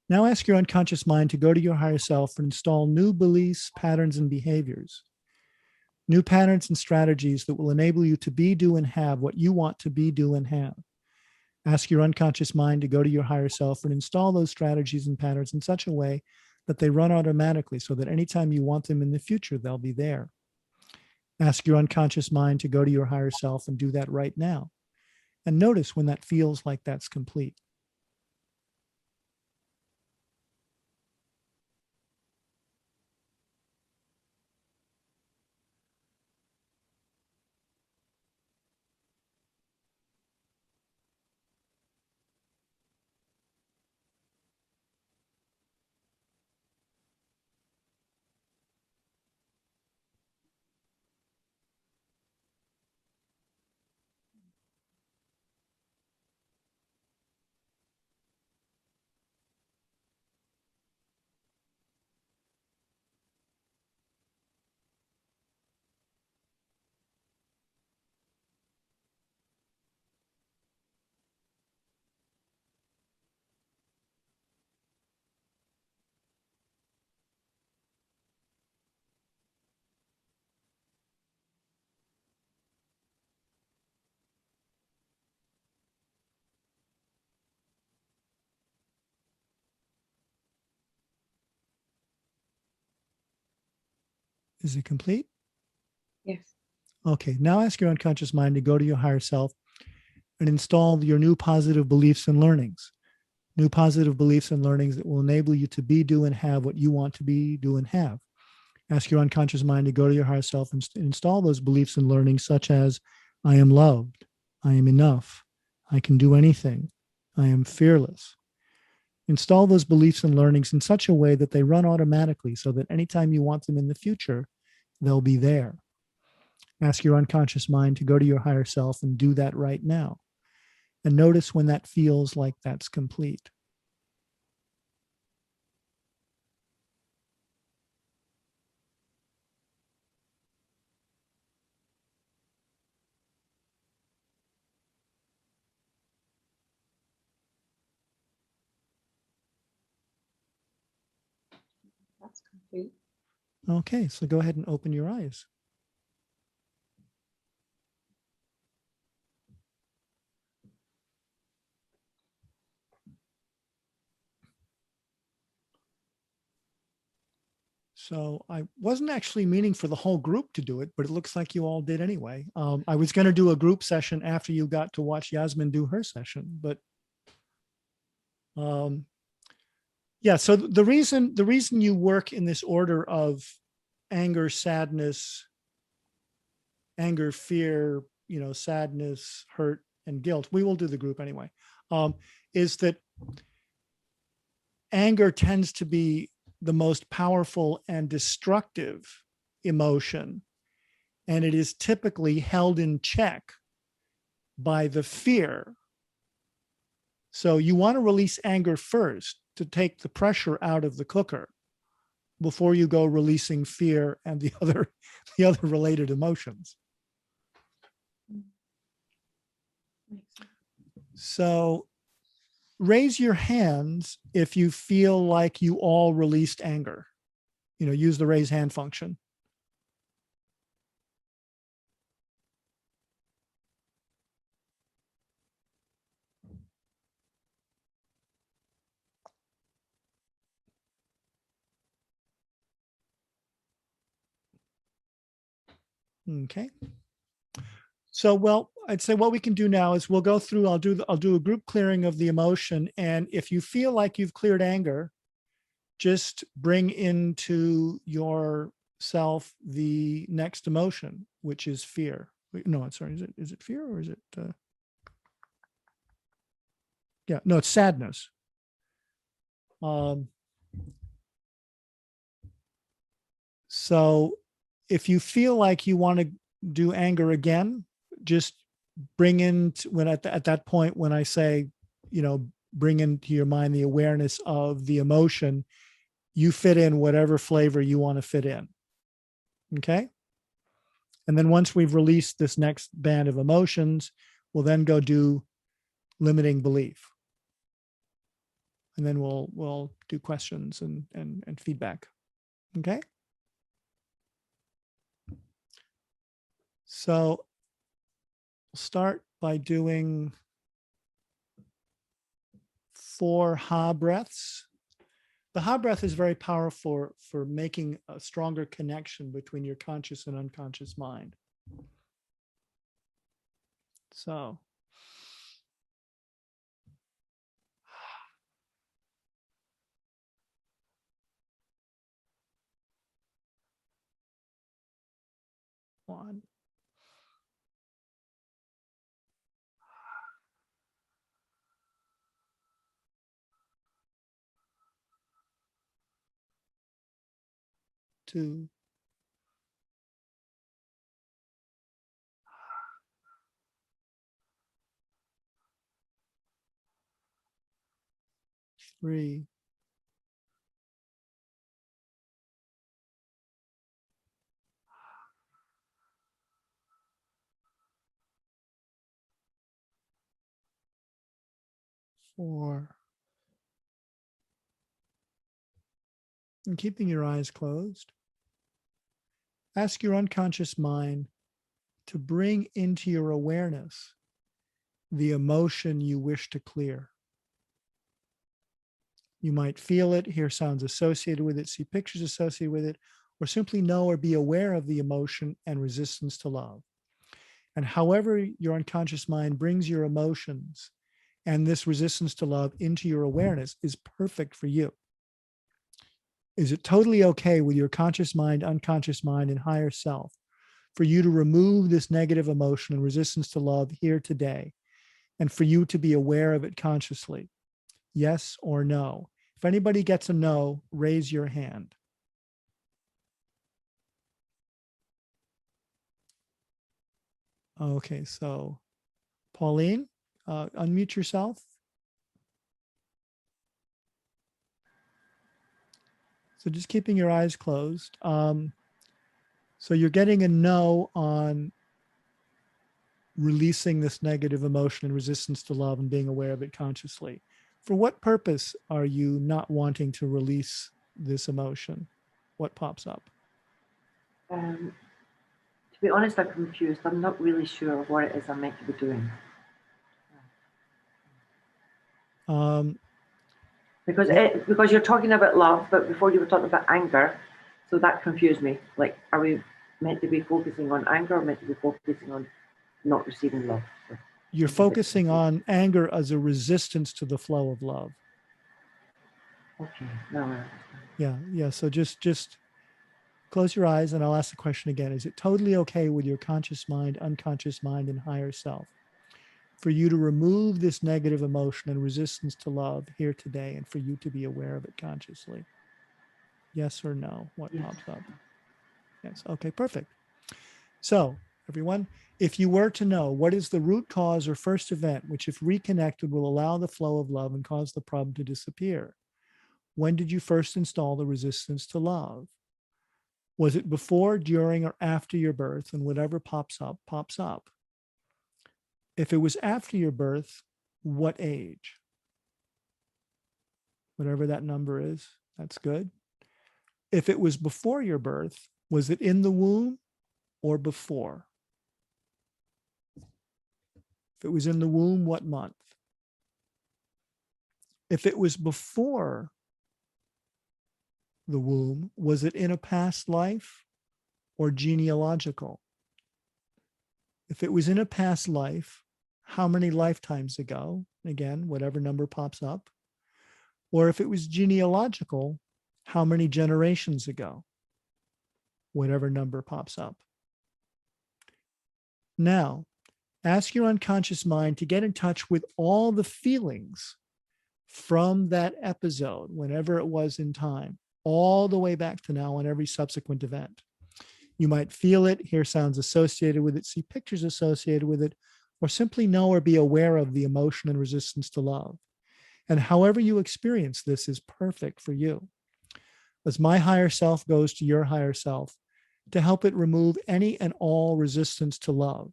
Now ask your unconscious mind to go to your higher self and install new beliefs, patterns, and behaviors. New patterns and strategies that will enable you to be, do, and have what you want to be, do, and have. Ask your unconscious mind to go to your higher self and install those strategies and patterns in such a way that they run automatically so that anytime you want them in the future, they'll be there. Ask your unconscious mind to go to your higher self and do that right now. And notice when that feels like that's complete. Is it complete? Yes. Okay, now ask your unconscious mind to go to your higher self and install your new positive beliefs and learnings. New positive beliefs and learnings that will enable you to be, do, and have what you want to be, do, and have. Ask your unconscious mind to go to your higher self and install those beliefs and learnings such as, I am loved, I am enough, I can do anything, I am fearless. Install those beliefs and learnings in such a way that they run automatically so that anytime you want them in the future, they'll be there. Ask your unconscious mind to go to your higher self and do that right now. And notice when that feels like that's complete. That's complete. Okay, so go ahead and open your eyes. So I wasn't actually meaning for the whole group to do it, but it looks like you all did anyway. I was going to do a group session after you got to watch Yasmin do her session, but yeah. So the reason you work in this order of anger, sadness, anger, fear, sadness, hurt, and guilt, we will do the group anyway, is that anger tends to be the most powerful and destructive emotion. And it is typically held in check by the fear. So you want to release anger first to take the pressure out of the cooker before you go releasing fear and the other related emotions. So raise your hands if you feel like you all released anger. Use the raise hand function. Okay. So, well, I'd say what we can do now is we'll go through, I'll do a group clearing of the emotion. And if you feel like you've cleared anger, just bring into yourself the next emotion, which is fear. No, I'm sorry. Is it fear or is it? Yeah, no, it's sadness. So if you feel like you want to do anger again, just bring in at that point, when I say, bring into your mind the awareness of the emotion, you fit in whatever flavor you want to fit in. Okay. And then once we've released this next band of emotions, we'll then go do limiting belief. And then we'll do questions and feedback. Okay. So we'll start by doing 4 Ha breaths. The Ha breath is very powerful for making a stronger connection between your conscious and unconscious mind. So. One. 2. 3. 4. And keeping your eyes closed, ask your unconscious mind to bring into your awareness the emotion you wish to clear. You might feel it, hear sounds associated with it, see pictures associated with it, or simply know or be aware of the emotion and resistance to love. And however your unconscious mind brings your emotions and this resistance to love into your awareness is perfect for you. Is it totally okay with your conscious mind, unconscious mind, and higher self for you to remove this negative emotion and resistance to love here today, and for you to be aware of it consciously? Yes or no? If anybody gets a no, raise your hand. Okay, so Pauline, unmute yourself. So just keeping your eyes closed. So you're getting a no on releasing this negative emotion and resistance to love and being aware of it consciously. For what purpose are you not wanting to release this emotion? What pops up? To be honest, I'm confused. I'm not really sure what it is I'm meant to be doing. Because you're talking about love, but before you were talking about anger, so that confused me. Like, are we meant to be focusing on anger or meant to be focusing on not receiving love? So you're focusing on anger as a resistance to the flow of love. Okay, now I understand. Yeah. So just close your eyes and I'll ask the question again. Is it totally okay with your conscious mind, unconscious mind, and higher self for you to remove this negative emotion and resistance to love here today, and for you to be aware of it consciously? Yes or no? What Yes. pops up? Yes. Okay, perfect. So, everyone, if you were to know what is the root cause or first event which, if reconnected, will allow the flow of love and cause the problem to disappear, when did you first install the resistance to love? Was it before, during, or after your birth? And whatever pops up, pops up. If it was after your birth, what age? Whatever that number is, that's good. If it was before your birth, was it in the womb or before? If it was in the womb, what month? If it was before the womb, was it in a past life or genealogical? If it was in a past life, how many lifetimes ago? Again, whatever number pops up. Or if it was genealogical, how many generations ago? Whatever number pops up. Now, ask your unconscious mind to get in touch with all the feelings from that episode, whenever it was in time, all the way back to now on every subsequent event. You might feel it, hear sounds associated with it, see pictures associated with it, or simply know or be aware of the emotion and resistance to love. And however you experience this is perfect for you. As my higher self goes to your higher self to help it remove any and all resistance to love.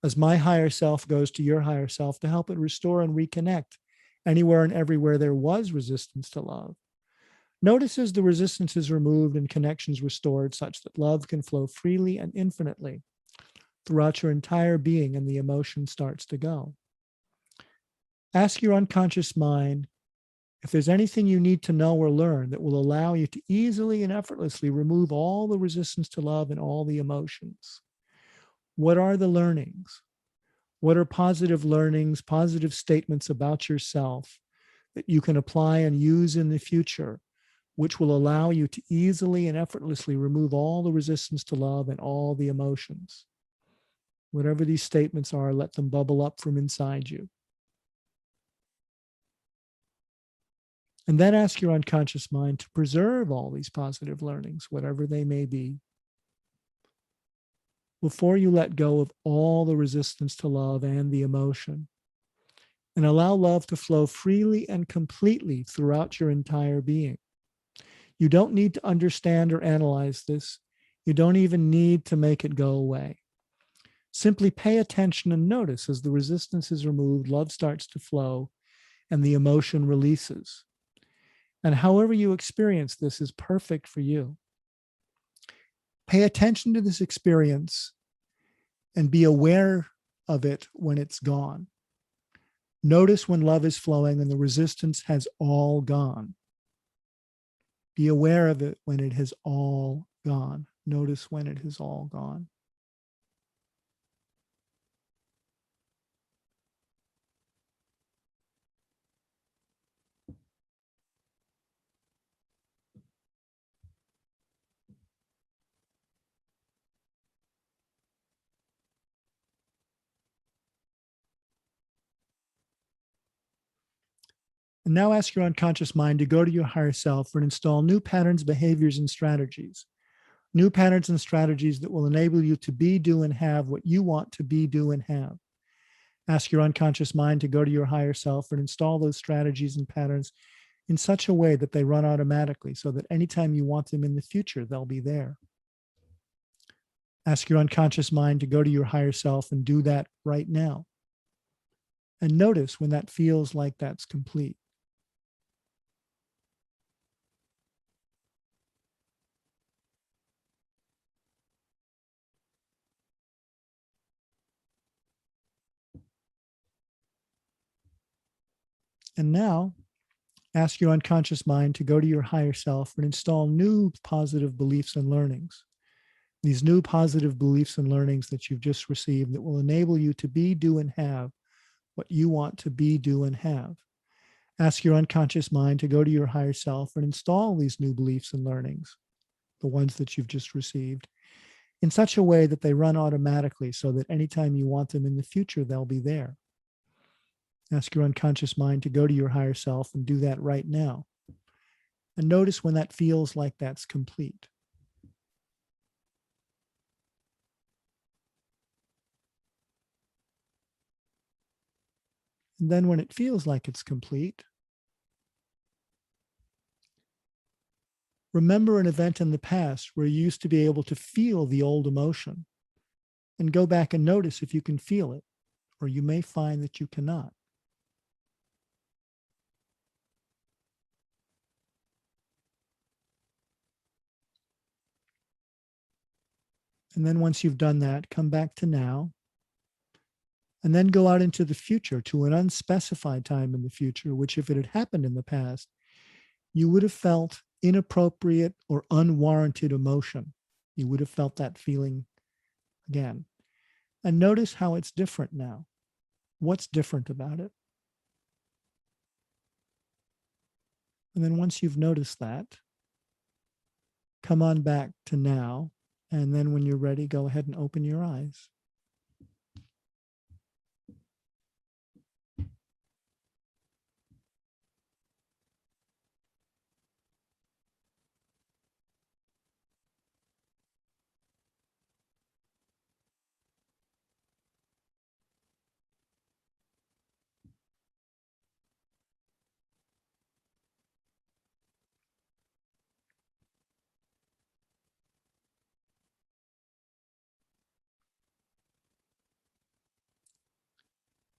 As my higher self goes to your higher self to help it restore and reconnect anywhere and everywhere there was resistance to love. Notice as the resistance is removed and connections restored such that love can flow freely and infinitely throughout your entire being, and the emotion starts to go. Ask your unconscious mind if there's anything you need to know or learn that will allow you to easily and effortlessly remove all the resistance to love and all the emotions. What are the learnings? What are positive learnings, positive statements about yourself that you can apply and use in the future, which will allow you to easily and effortlessly remove all the resistance to love and all the emotions? Whatever these statements are, let them bubble up from inside you. And then ask your unconscious mind to preserve all these positive learnings, whatever they may be, before you let go of all the resistance to love and the emotion, and allow love to flow freely and completely throughout your entire being. You don't need to understand or analyze this. You don't even need to make it go away. Simply pay attention and notice as the resistance is removed, love starts to flow, and the emotion releases. And however you experience this is perfect for you. Pay attention to this experience and be aware of it when it's gone. Notice when love is flowing and the resistance has all gone. Be aware of it when it has all gone. Notice when it has all gone. And now ask your unconscious mind to go to your higher self and install new patterns, behaviors, and strategies. New patterns and strategies that will enable you to be, do, and have what you want to be, do, and have. Ask your unconscious mind to go to your higher self and install those strategies and patterns in such a way that they run automatically, so that anytime you want them in the future, they'll be there. Ask your unconscious mind to go to your higher self and do that right now. And notice when that feels like that's complete. And now, ask your unconscious mind to go to your higher self and install new positive beliefs and learnings. These new positive beliefs and learnings that you've just received that will enable you to be, do, and have what you want to be, do, and have. Ask your unconscious mind to go to your higher self and install these new beliefs and learnings, the ones that you've just received, in such a way that they run automatically, so that anytime you want them in the future, they'll be there. Ask your unconscious mind to go to your higher self and do that right now. And notice when that feels like that's complete. And then when it feels like it's complete, remember an event in the past where you used to be able to feel the old emotion, and go back and notice if you can feel it, or you may find that you cannot. And then once you've done that, come back to now, and then go out into the future to an unspecified time in the future, which if it had happened in the past, you would have felt inappropriate or unwarranted emotion. You would have felt that feeling again. And notice how it's different now. What's different about it? And then once you've noticed that, come on back to now. And then when you're ready, go ahead and open your eyes.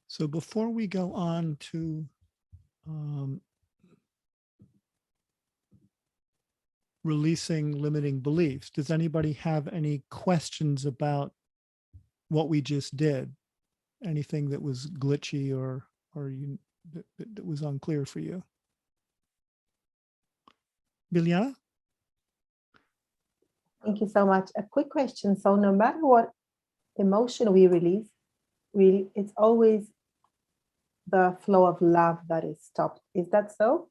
So before we go on to releasing limiting beliefs, does anybody have any questions about what we just did? Anything that was glitchy or that was unclear for you? Biljana? Thank you so much. A quick question. So no matter what emotion we release, it's always the flow of love that is stopped. Is that so?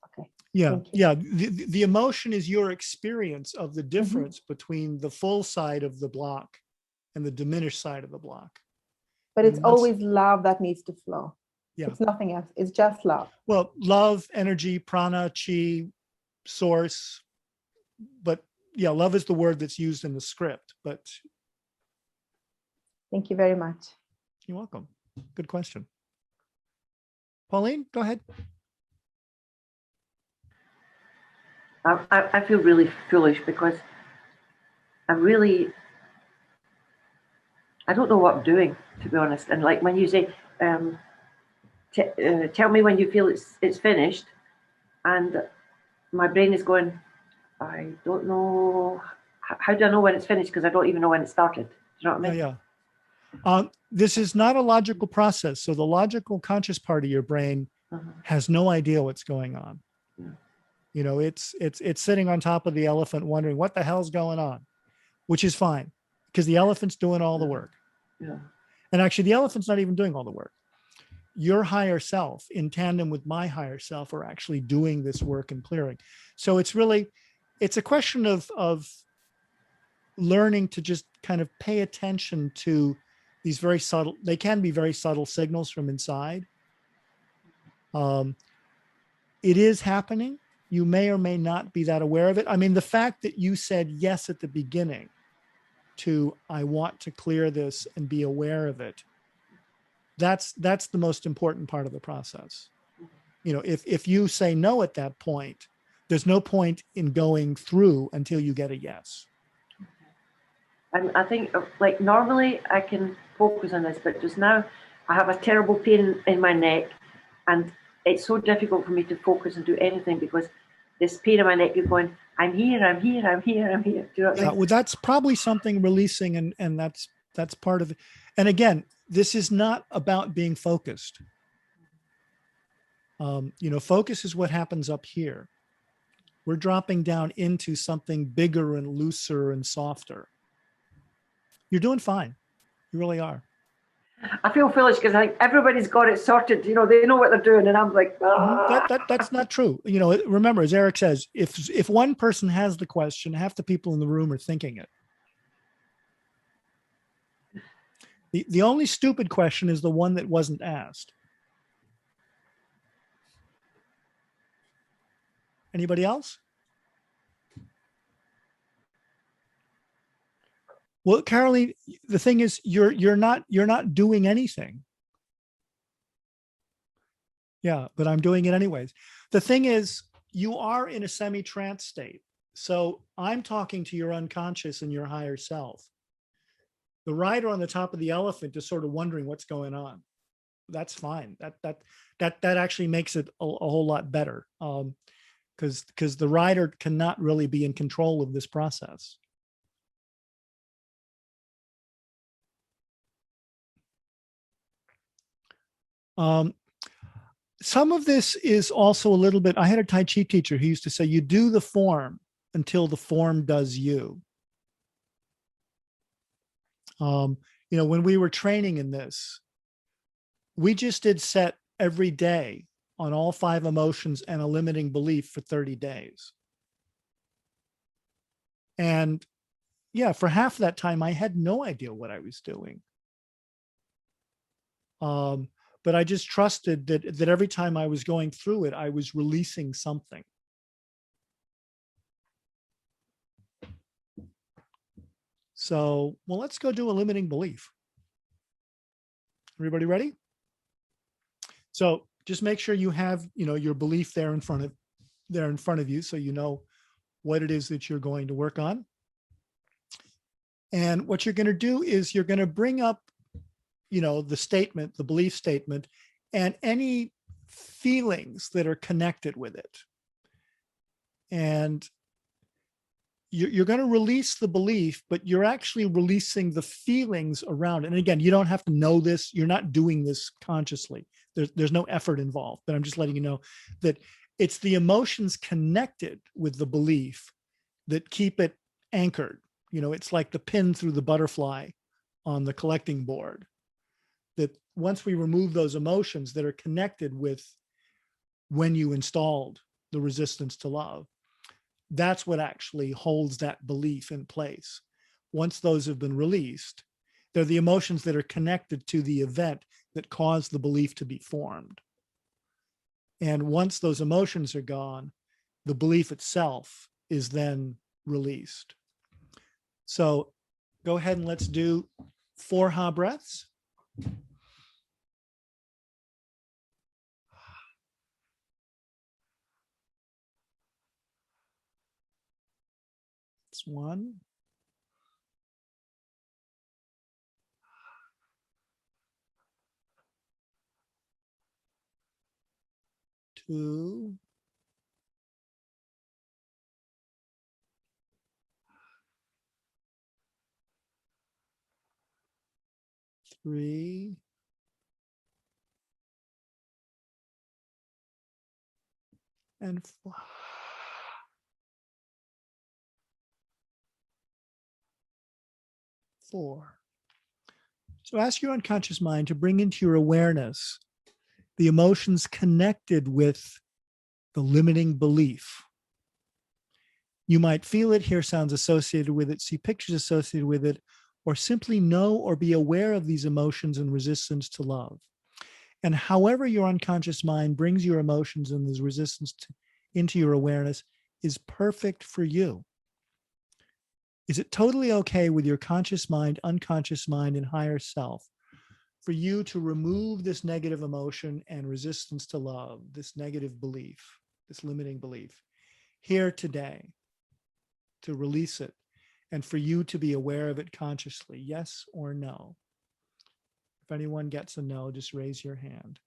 Okay. Yeah, Thank you. yeah. The emotion is your experience of the difference between the full side of the block and the diminished side of the block. But it's And that's- always love that needs to flow. Yeah. It's nothing else. It's just love. Well, love, energy, prana, chi, source. But yeah, love is the word that's used in the script. But Thank you very much. you're welcome. Good question. Pauline, go ahead. I feel really foolish because I don't know what I'm doing, to be honest. And like when you say, tell me when you feel it's finished, and my brain is going, I don't know. How do I know when it's finished? Because I don't even know when it started. Do you know what I mean? Yeah. This is not a logical process. So the logical conscious part of your brain has no idea what's going on. Yeah. You know, it's sitting on top of the elephant wondering what the hell's going on, which is fine because the elephant's doing all the work. Yeah. And actually the elephant's not even doing all the work. Your higher self in tandem with my higher self are actually doing this work and clearing. So it's a question of learning to just kind of pay attention to these very subtle, they can be very subtle signals from inside. It is happening. You may or may not be that aware of it. I mean, the fact that you said yes at the beginning to, I want to clear this and be aware of it, that's the most important part of the process. You know, if you say no at that point, there's no point in going through until you get a yes. And I think, like, normally I can focus on this, but just now I have a terrible pain in my neck, and it's so difficult for me to focus and do anything because this pain in my neck is going, I'm here, I'm here, I'm here, I'm here. Do you know what I mean? Well, that's probably something releasing, and that's part of it. And again, this is not about being focused. You know, focus is what happens up here. We're dropping down into something bigger and looser and softer. You're doing fine. You really are. I feel foolish because like everybody's got it sorted. You know, they know what they're doing, and I'm like, That's not true. You know, remember, as Eric says, if one person has the question, half the people in the room are thinking it. The only stupid question is the one that wasn't asked. Anybody else? Well, Caroline, the thing is, you're not doing anything. Yeah, but I'm doing it anyways. The thing is, you are in a semi-trance state. So I'm talking to your unconscious and your higher self. The rider on the top of the elephant is sort of wondering what's going on. That's fine. That actually makes it a whole lot better. Because the rider cannot really be in control of this process. Some of this is also a little bit, I had a Tai Chi teacher who used to say, you do the form until the form does you. When we were training in this, we just did set every day on all 5 emotions and a limiting belief for 30 days. And yeah, for half that time, I had no idea what I was doing. But I just trusted that every time I was going through it, I was releasing something. So, well, let's go do a limiting belief. Everybody ready? So just make sure you have, your belief there in front of you, so you know what it is that you're going to work on. And what you're going to do is you're going to bring up, the statement, the belief statement, and any feelings that are connected with it. And you're going to release the belief, but you're actually releasing the feelings around it. And again, you don't have to know this. You're not doing this consciously. There's no effort involved, but I'm just letting you know that it's the emotions connected with the belief that keep it anchored. It's like the pin through the butterfly on the collecting board, that once we remove those emotions that are connected with when you installed the resistance to love, that's what actually holds that belief in place. Once those have been released, they're the emotions that are connected to the event that caused the belief to be formed. And once those emotions are gone, the belief itself is then released. So go ahead and let's do 4 Ha breaths. It's 1. 2. 3. And 4. So ask your unconscious mind to bring into your awareness the emotions connected with the limiting belief. You might feel it, hear sounds associated with it, see pictures associated with it, or simply know or be aware of these emotions and resistance to love. And however your unconscious mind brings your emotions and this resistance into your awareness is perfect for you. Is it totally okay with your conscious mind, unconscious mind, and higher self for you to remove this negative emotion and resistance to love, this negative belief, this limiting belief, here today, to release it, and for you to be aware of it consciously? Yes or no? If anyone gets a no, just raise your hand.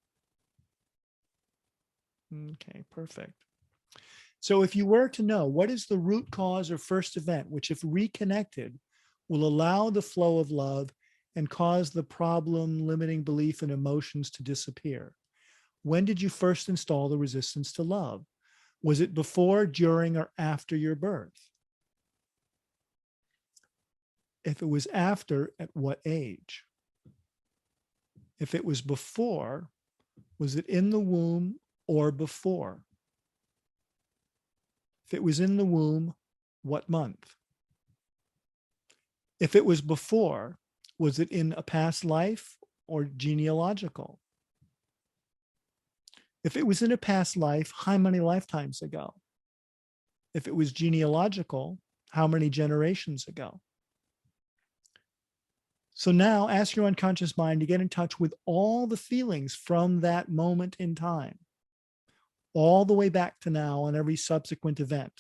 Okay, perfect. So if you were to know, what is the root cause or first event, which if reconnected, will allow the flow of love and cause the problem, limiting belief, and emotions to disappear? When did you first install the resistance to love? Was it before, during, or after your birth? If it was after, at what age? If it was before, was it in the womb or before? If it was in the womb, what month? If it was before, Was it in a past life or genealogical? If it was in a past life, how many lifetimes ago? If it was genealogical, how many generations ago? So now ask your unconscious mind to get in touch with all the feelings from that moment in time, all the way back to now on every subsequent event.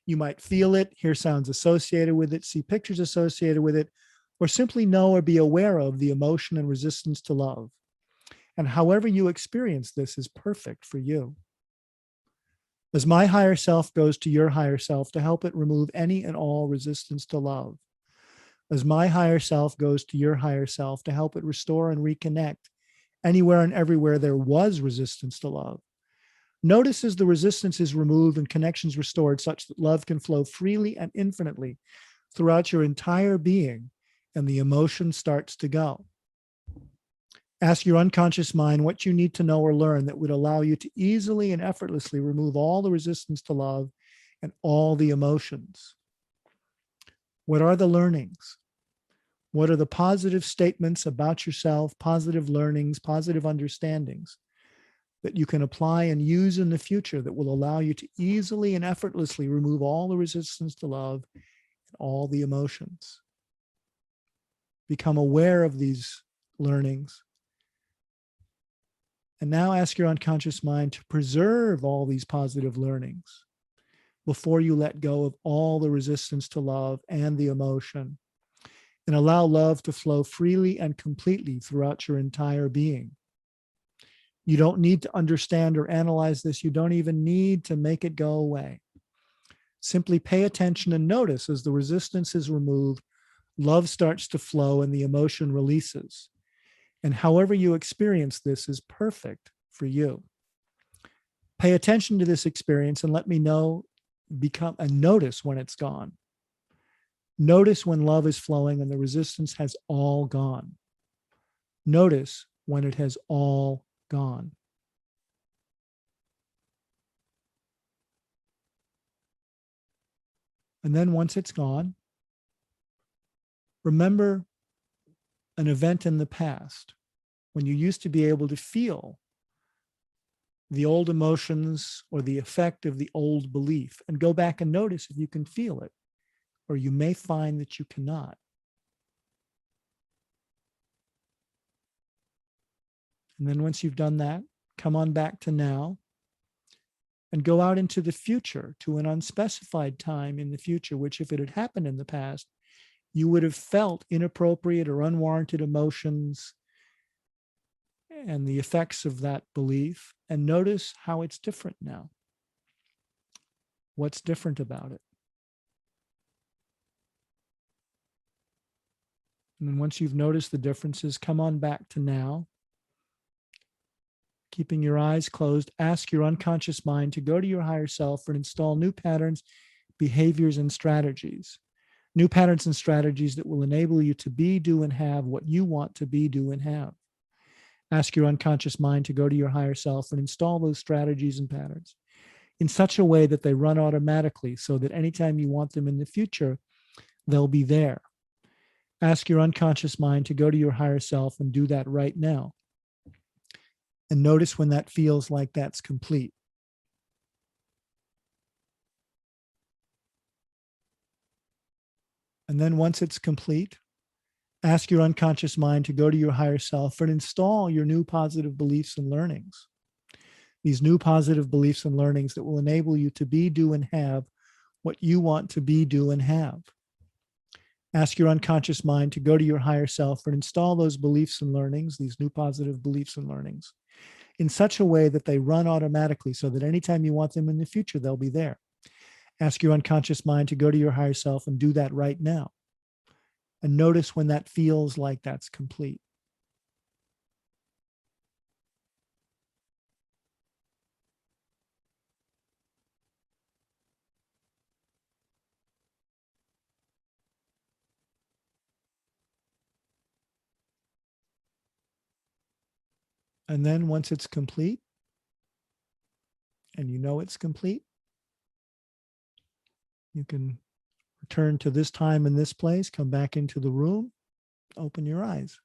You might feel it, hear sounds associated with it, see pictures associated with it, or simply know or be aware of the emotion and resistance to love. And however you experience this is perfect for you. As my higher self goes to your higher self to help it remove any and all resistance to love. As my higher self goes to your higher self to help it restore and reconnect anywhere and everywhere there was resistance to love. Notice as the resistance is removed and connections restored such that love can flow freely and infinitely throughout your entire being, and the emotion starts to go. Ask your unconscious mind what you need to know or learn that would allow you to easily and effortlessly remove all the resistance to love and all the emotions. What are the learnings? What are the positive statements about yourself, positive learnings, positive understandings that you can apply and use in the future that will allow you to easily and effortlessly remove all the resistance to love and all the emotions? Become aware of these learnings. And now ask your unconscious mind to preserve all these positive learnings before you let go of all the resistance to love and the emotion, and allow love to flow freely and completely throughout your entire being. You don't need to understand or analyze this. You don't even need to make it go away. Simply pay attention and notice as the resistance is removed, love starts to flow and the emotion releases. And however you experience this is perfect for you. Pay attention to this experience and let me know, notice when it's gone. Notice when love is flowing and the resistance has all gone. Notice when it has all gone. And then once it's gone, remember an event in the past when you used to be able to feel the old emotions or the effect of the old belief, and go back and notice if you can feel it, or you may find that you cannot. And then once you've done that, come on back to now and go out into the future to an unspecified time in the future, which if it had happened in the past, you would have felt inappropriate or unwarranted emotions and the effects of that belief, and notice how it's different now. What's different about it? And then once you've noticed the differences, come on back to now. Keeping your eyes closed, ask your unconscious mind to go to your higher self and install new patterns, behaviors, and strategies. New patterns and strategies that will enable you to be, do, and have what you want to be, do, and have. Ask your unconscious mind to go to your higher self and install those strategies and patterns in such a way that they run automatically so that anytime you want them in the future, they'll be there. Ask your unconscious mind to go to your higher self and do that right now. And notice when that feels like that's complete. And then once it's complete, ask your unconscious mind to go to your higher self and install your new positive beliefs and learnings. These new positive beliefs and learnings that will enable you to be, do, and have what you want to be, do, and have. Ask your unconscious mind to go to your higher self and install those beliefs and learnings, these new positive beliefs and learnings, in such a way that they run automatically so that anytime you want them in the future, they'll be there. Ask your unconscious mind to go to your higher self and do that right now. And notice when that feels like that's complete. And then once it's complete, and you know it's complete, you can return to this time and this place, come back into the room, open your eyes.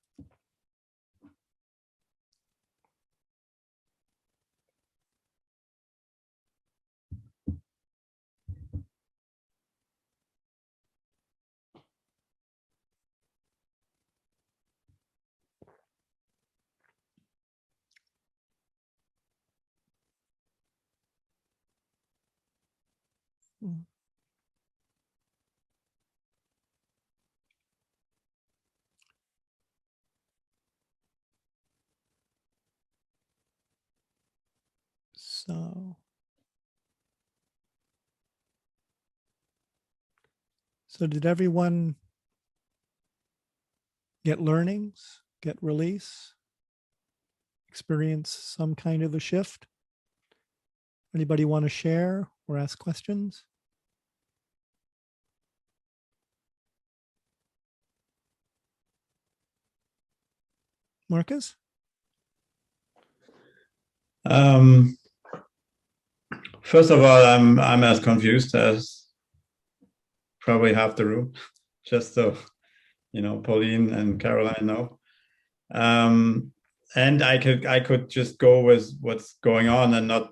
So did everyone get learnings, get release, experience some kind of a shift? Anybody want to share or ask questions? Marcus? First of all, I'm as confused as probably half the room, just so Pauline and Caroline know. And I could just go with what's going on and not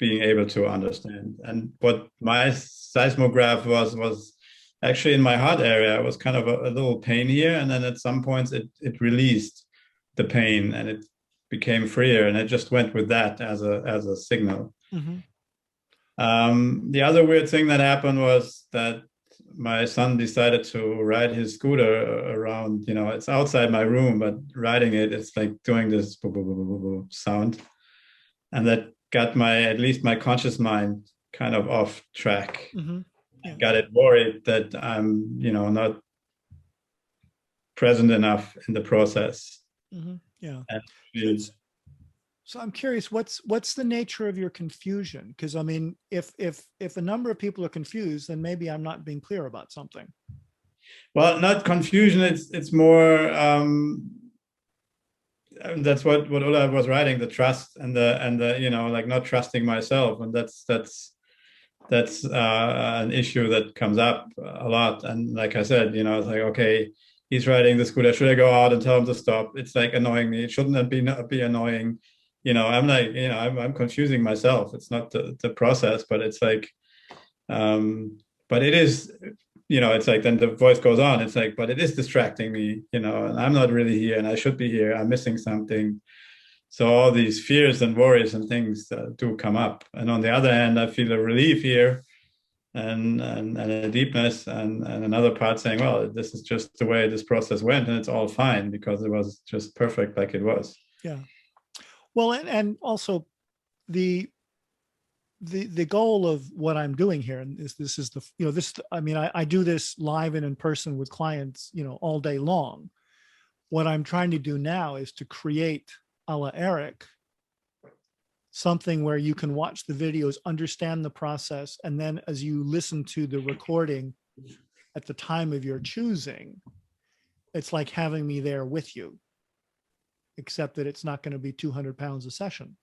being able to understand. And what my seismograph was actually in my heart area. It was kind of a little pain here, and then at some points it released the pain and it became freer, and it just went with that as a signal. Mm-hmm. The other weird thing that happened was that my son decided to ride his scooter around. It's outside my room, but riding it's like doing this boo, boo, boo, boo, boo sound, and that got at least my conscious mind kind of off track. Mm-hmm. Yeah. Got it worried that I'm not present enough in the process. Mm-hmm. Yeah. And so I'm curious, what's the nature of your confusion? Because I mean, if a number of people are confused, then maybe I'm not being clear about something. Well, not confusion. It's more. That's what Ulla was writing. The trust and the like not trusting myself, and that's an issue that comes up a lot. And like I said, it's like, okay, he's riding the scooter. Should I go out and tell him to stop? It's like annoying me. Shouldn't that be annoying? I'm like, I'm confusing myself. It's not the process, but it's like, but it is, it's like, then the voice goes on. It's like, but it is distracting me, and I'm not really here and I should be here. I'm missing something. So all these fears and worries and things do come up. And on the other hand, I feel a relief here and a deepness and another part saying, well, this is just the way this process went and it's all fine because it was just perfect like it was. Yeah. Well, and also the goal of what I'm doing here, and this is I mean, I do this live and in person with clients, all day long. What I'm trying to do now is to create, a la Eric, something where you can watch the videos, understand the process, and then as you listen to the recording at the time of your choosing, it's like having me there with you, except that it's not going to be 200 pounds a session.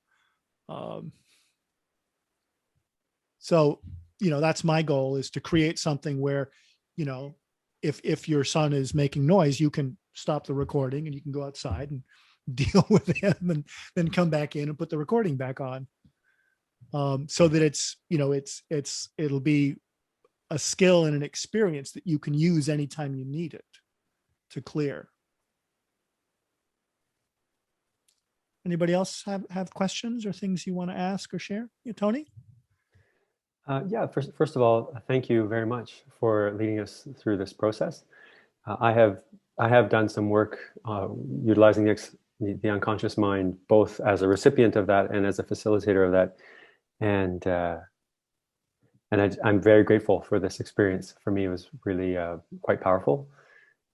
So, that's my goal, is to create something where, if your son is making noise, you can stop the recording and you can go outside and deal with him and then come back in and put the recording back on. So that it'll be a skill and an experience that you can use anytime you need it to clear. Anybody else have questions or things you want to ask or share? Yeah, Tony? Yeah, first of all, thank you very much for leading us through this process. I have done some work utilizing the unconscious mind, both as a recipient of that and as a facilitator of that, and I'm very grateful for this experience. For me, it was really quite powerful,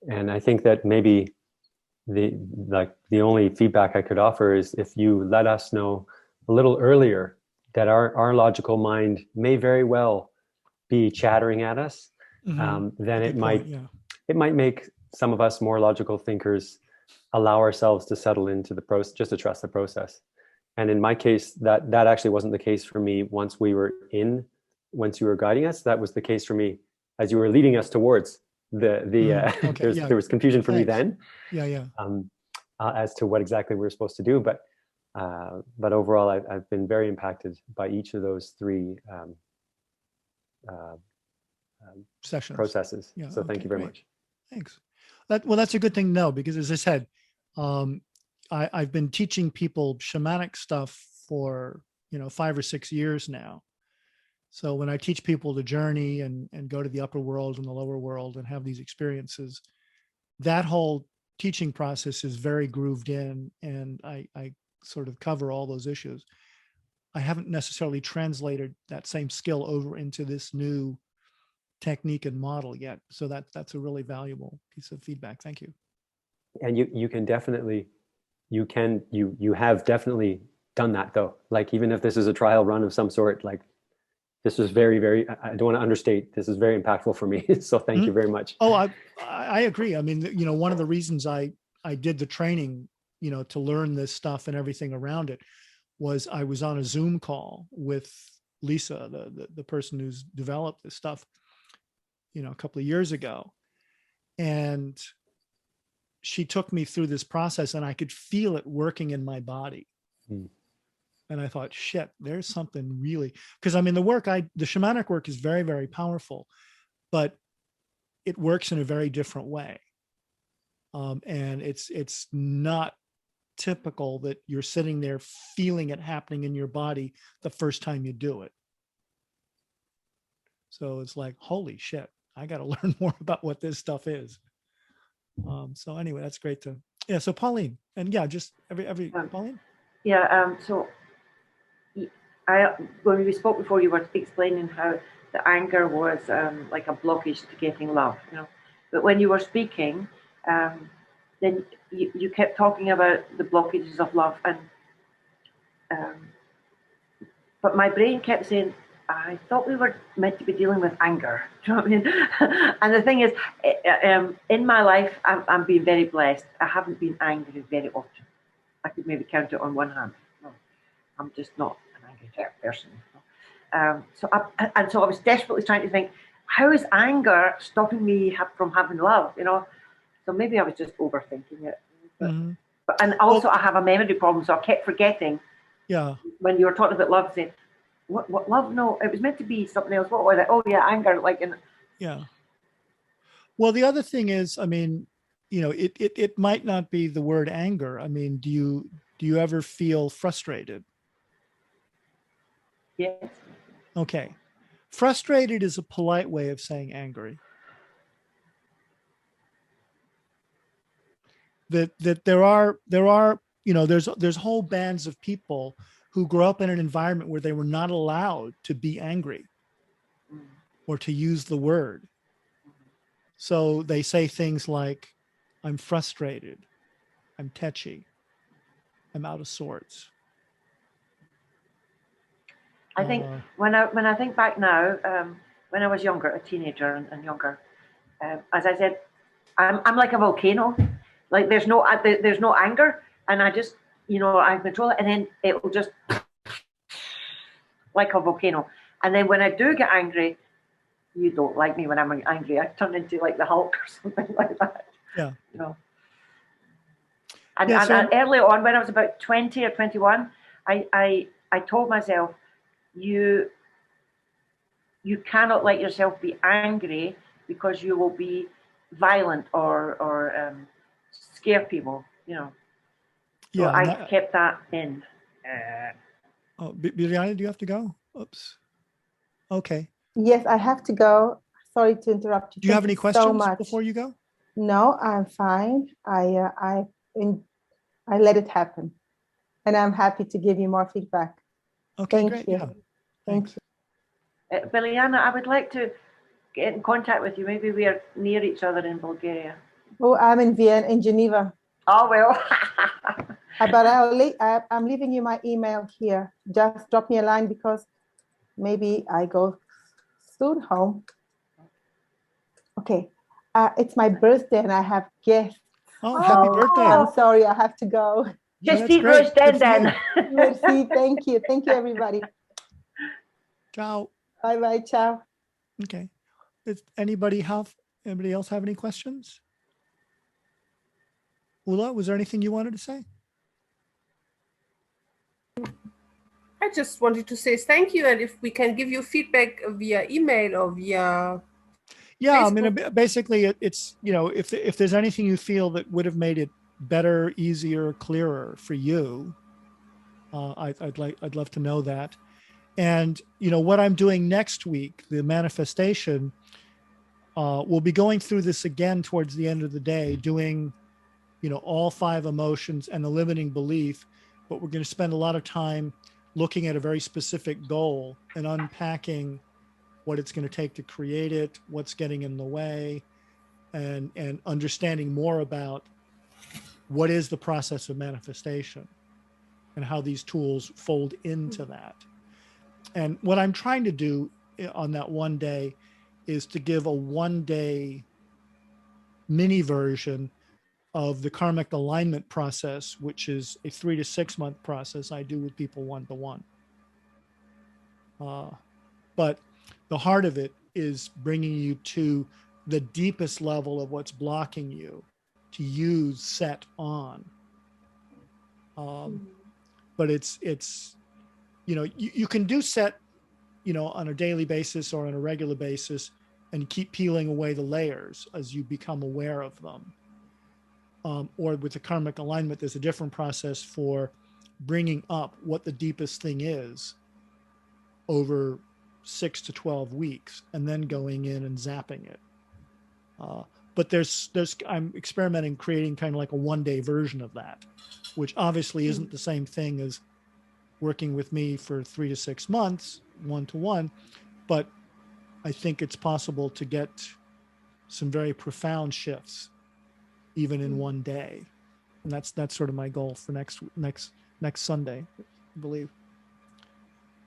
and I think that maybe the only feedback I could offer is if you let us know a little earlier that our logical mind may very well be chattering at us, then it might make some of us more logical thinkers allow ourselves to settle into the process, just to trust the process. And in my case, that actually wasn't the case for me once you were guiding us. That was the case for me as you were leading us towards Okay, yeah. there was confusion for me Thanks. then Yeah. as to what exactly we're supposed to do. But overall, I've been very impacted by each of those three Sessions. processes. Yeah, So thank okay, you very great. much. Thanks. That's a good thing to know, because as I said, I've been teaching people shamanic stuff for 5 or 6 years now. So when I teach people to journey and go to the upper world and the lower world and have these experiences, that whole teaching process is very grooved in, and I sort of cover all those issues. I haven't necessarily translated that same skill over into this new technique and model yet. So that's a really valuable piece of feedback. Thank you. And you can definitely, you have definitely done that though. Like, even if this is a trial run of some sort, like, this was very, very, I don't want to understate, this is very impactful for me. So thank you very much. Oh, I agree. I mean, one of the reasons I did the training, to learn this stuff and everything around it, was I was on a Zoom call with Lisa, the person who's developed this stuff, a couple of years ago. And she took me through this process, and I could feel it working in my body. And I thought, shit, there's something really, because I mean, the shamanic work is very, very powerful, but it works in a very different way. And it's not typical that you're sitting there feeling it happening in your body the first time you do it. So it's like, holy shit, I got to learn more about what this stuff is. So anyway, that's great so Pauline, and just every Pauline. So when we spoke before, you were explaining how the anger was like a blockage to getting love, But when you were speaking, then you kept talking about the blockages of love, and but my brain kept saying, I thought we were meant to be dealing with anger. Do you know what I mean? And the thing is, in my life, I'm being very blessed. I haven't been angry very often. I could maybe count it on one hand. No, I'm just not an angry type person. So I was desperately trying to think, how is anger stopping me from having love? So maybe I was just overthinking it. But and also I have a memory problem, so I kept forgetting. Yeah. When you were talking about love, saying, what love? No, it was meant to be something else. What was it? Oh yeah, anger. Yeah. Well, the other thing is, I mean, it might not be the word anger. I mean, do you ever feel frustrated? Yes. Okay. Frustrated is a polite way of saying angry. That there are there's whole bands of people who grew up in an environment where they were not allowed to be angry or to use the word. So they say things like, I'm frustrated, I'm tetchy, I'm out of sorts. I think when I think back now, when I was younger, a teenager and younger, as I said, I'm like a volcano. Like there's no anger, and I just I control it, and then it will just like a volcano. And then when I do get angry, you don't like me when I'm angry. I turn into like the Hulk or something like that. Yeah. And early on, when I was about 20 or 21, I told myself, you cannot let yourself be angry because you will be violent or scare people, So yeah, I kept that in. Biljana, do you have to go? Oops. Okay. Yes, I have to go. Sorry to interrupt you. Do you have any questions before you go? No, I'm fine. I let it happen, and I'm happy to give you more feedback. Okay, Thank great. you. Yeah. Thank you. Biljana, I would like to get in contact with you. Maybe we are near each other in Bulgaria. Oh, I'm in Vienna, in Geneva. Oh, well. But I'm leaving you my email here. Just drop me a line because maybe I go soon home. Okay. It's my birthday and I have guests. Oh, happy birthday. I'm sorry, I have to go. Just see Rose then. Merci. Thank you. Thank you, everybody. Ciao. Bye-bye. Ciao. Okay. Does anybody have Anybody else have any questions? Ulla, was there anything you wanted to say? I just wanted to say thank you, and if we can give you feedback via email or via Yeah, I mean, Facebook. basically, it's, you know, if there's anything you feel that would have made it better, easier, clearer for you, I'd love to know that. And you know what I'm doing next week, the manifestation. We'll be going through this again towards the end of the day, doing, you know, all 5 emotions and the limiting belief. But we're going to spend a lot of time looking at a very specific goal and unpacking what it's going to take to create it, what's getting in the way, and understanding more about what is the process of manifestation and how these tools fold into that. And what I'm trying to do on that one day is to give a 1-day mini version of the karmic alignment process, which is a 3 to 6 month process I do with people one-to-one. But the heart of it is bringing you to the deepest level of what's blocking you to use set on. But it's, you know, you can do set, you know, on a daily basis or on a regular basis, and keep peeling away the layers as you become aware of them. Or with the karmic alignment, there's a different process for bringing up what the deepest thing is over 6 to 12 weeks, and then going in and zapping it. But I'm experimenting, creating kind of like a 1-day version of that, which obviously isn't the same thing as working with me for 3 to 6 months, one-to-one, but I think it's possible to get some very profound shifts even in 1 day. And that's sort of my goal for next Sunday, I believe.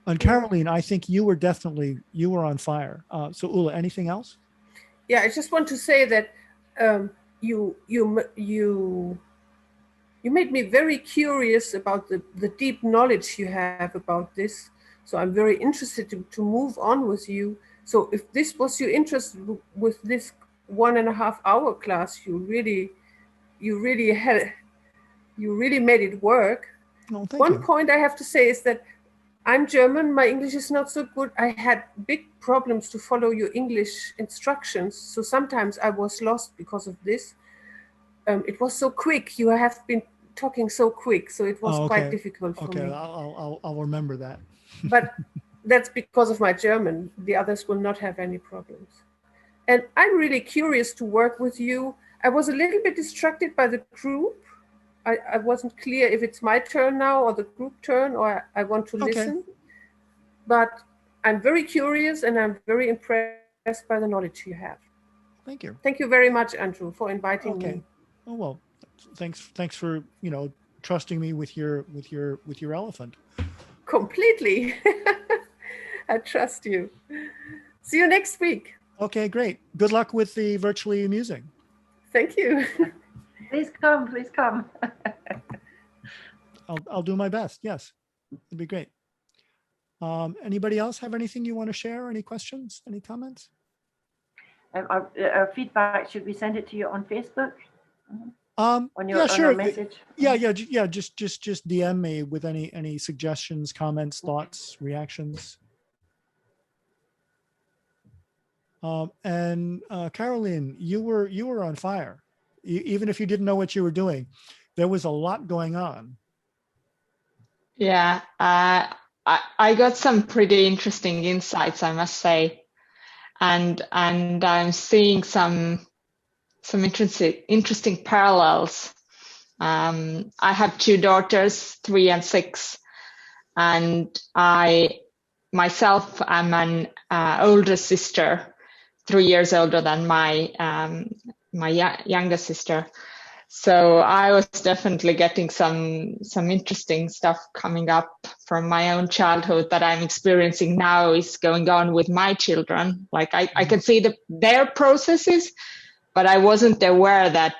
And Caroline, I think you were on fire. So Ulla, anything else? Yeah, I just want to say that you made me very curious about the deep knowledge you have about this. So I'm very interested to move on with you. So if this was your interest with this 1.5 hour class, you really made it work. Oh, thank One you. point I have to say is that I'm German. My English is not so good. I had big problems to follow your English instructions. So sometimes I was lost because of this. It was so quick. You have been talking so quick. So it was quite difficult for me. Okay, I'll remember that. But that's because of my German. The others will not have any problems. And I'm really curious to work with you. I was a little bit distracted by the group. I wasn't clear if it's my turn now or the group turn, or I want to listen. But I'm very curious and I'm very impressed by the knowledge you have. Thank you. Thank you very much, Andrew, for inviting me. Oh, well, thanks for, you know, trusting me with your elephant. Completely. I trust you. See you next week. Okay, great. Good luck with the virtually amusing. Thank you. Please come, please come. I'll do my best. Yes, it'd be great. Anybody else have anything you want to share? Any questions? Any comments? Our feedback, should we send it to you on Facebook? On your message? Yeah. Just DM me with any suggestions, comments, thoughts, reactions. And Caroline, you were on fire. Even if you didn't know what you were doing, there was a lot going on. Yeah, I got some pretty interesting insights, I must say, and I'm seeing some interesting parallels. I have 2 daughters, 3 and 6, and I myself am an older sister, 3 years older than my younger sister. So I was definitely getting some interesting stuff coming up from my own childhood that I'm experiencing now is going on with my children. Like I can see their processes, but I wasn't aware that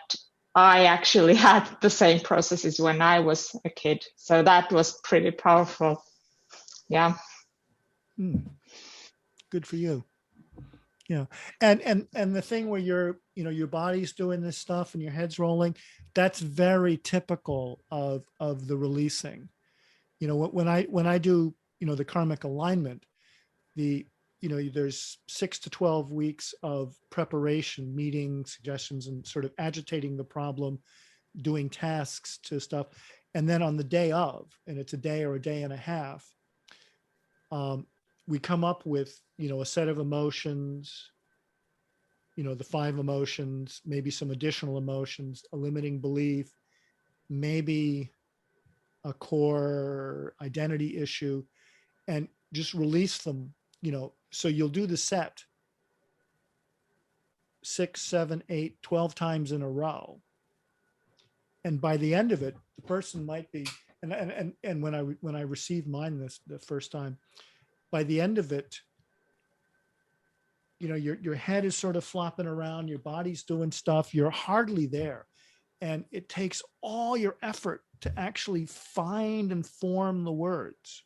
I actually had the same processes when I was a kid. So that was pretty powerful. Yeah. Good for you. Yeah. And the thing where your body's doing this stuff and your head's rolling, that's very typical of the releasing. When I do, the karmic alignment, there's 6 to 12 weeks of preparation, meeting suggestions, and sort of agitating the problem, doing tasks to stuff. And then on the day of, and it's a day or a day and a half, we come up with, a set of emotions, the 5 emotions, maybe some additional emotions, a limiting belief, maybe a core identity issue, and just release them, so you'll do the set 6, 7, 8, 12 times in a row. And by the end of it, the person might be, and when I received mine the first time, by the end of it, your head is sort of flopping around, your body's doing stuff, you're hardly there. And it takes all your effort to actually find and form the words,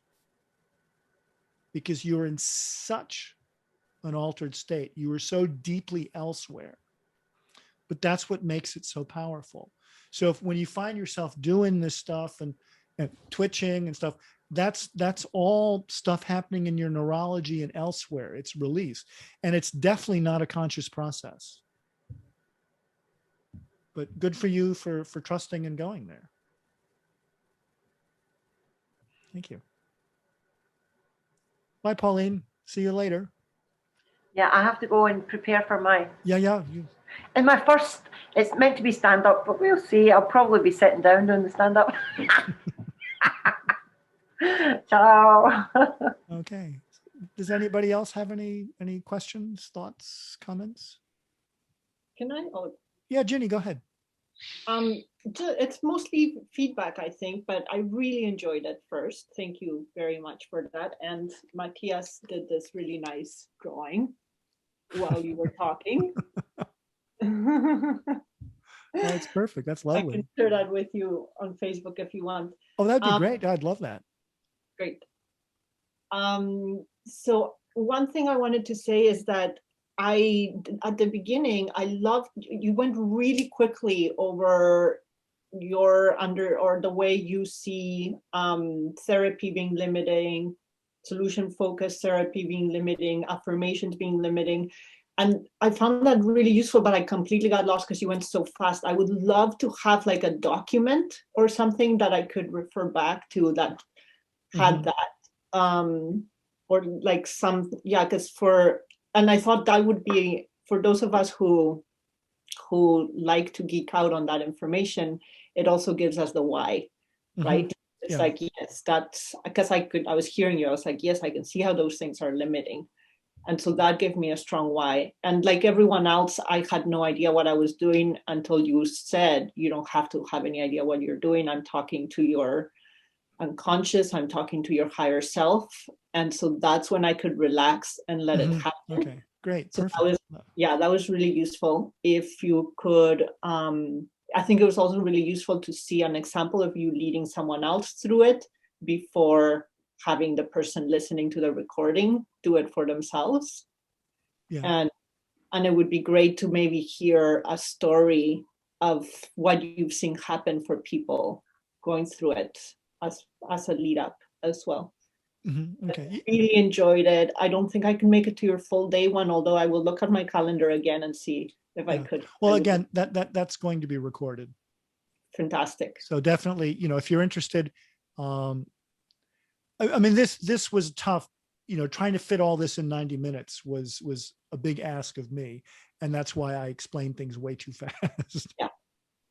because you're in such an altered state. You are so deeply elsewhere. But that's what makes it so powerful. So when you find yourself doing this stuff and twitching and stuff, that's all stuff happening in your neurology and elsewhere. It's released. And it's definitely not a conscious process. But good for you for trusting and going there. Thank you. Bye, Pauline. See you later. Yeah, I have to go and prepare for my. Yeah. And my first, it's meant to be stand up, but we'll see. I'll probably be sitting down doing the stand up. Ciao. Okay. Does anybody else have any questions, thoughts, comments? Can I? Oh, yeah, Ginny, go ahead. It's mostly feedback, I think, but I really enjoyed it first. Thank you very much for that. And Matthias did this really nice drawing while you were talking. That's perfect. That's lovely. I can share that with you on Facebook if you want. Oh, that'd be great. I'd love that. Great. So one thing I wanted to say is that at the beginning, I loved, you went really quickly over the way you see therapy being limiting, solution-focused therapy being limiting, affirmations being limiting. And I found that really useful, but I completely got lost because you went so fast. I would love to have like a document or something that I could refer back to that had that. Or like some, because and I thought that would be, for those of us who like to geek out on that information, it also gives us the why, right? It's like, yes, that's, because I was hearing you, I was like, yes, I can see how those things are limiting. And so that gave me a strong why. And like everyone else, I had no idea what I was doing until you said, you don't have to have any idea what you're doing. I'm talking to your unconscious, I'm talking to your higher self. And so that's when I could relax and let it happen. Okay, great. So that was really useful. If you could, I think it was also really useful to see an example of you leading someone else through it before having the person listening to the recording do it for themselves. And it would be great to maybe hear a story of what you've seen happen for people going through it as a lead up as well. Okay. I really enjoyed it. I don't think I can make it to your full day one, although I will look at my calendar again and see if I could. Well, again, that's going to be recorded. Fantastic. So definitely, if you're interested, I mean, this was tough, trying to fit all this in 90 minutes was a big ask of me. And that's why I explained things way too fast.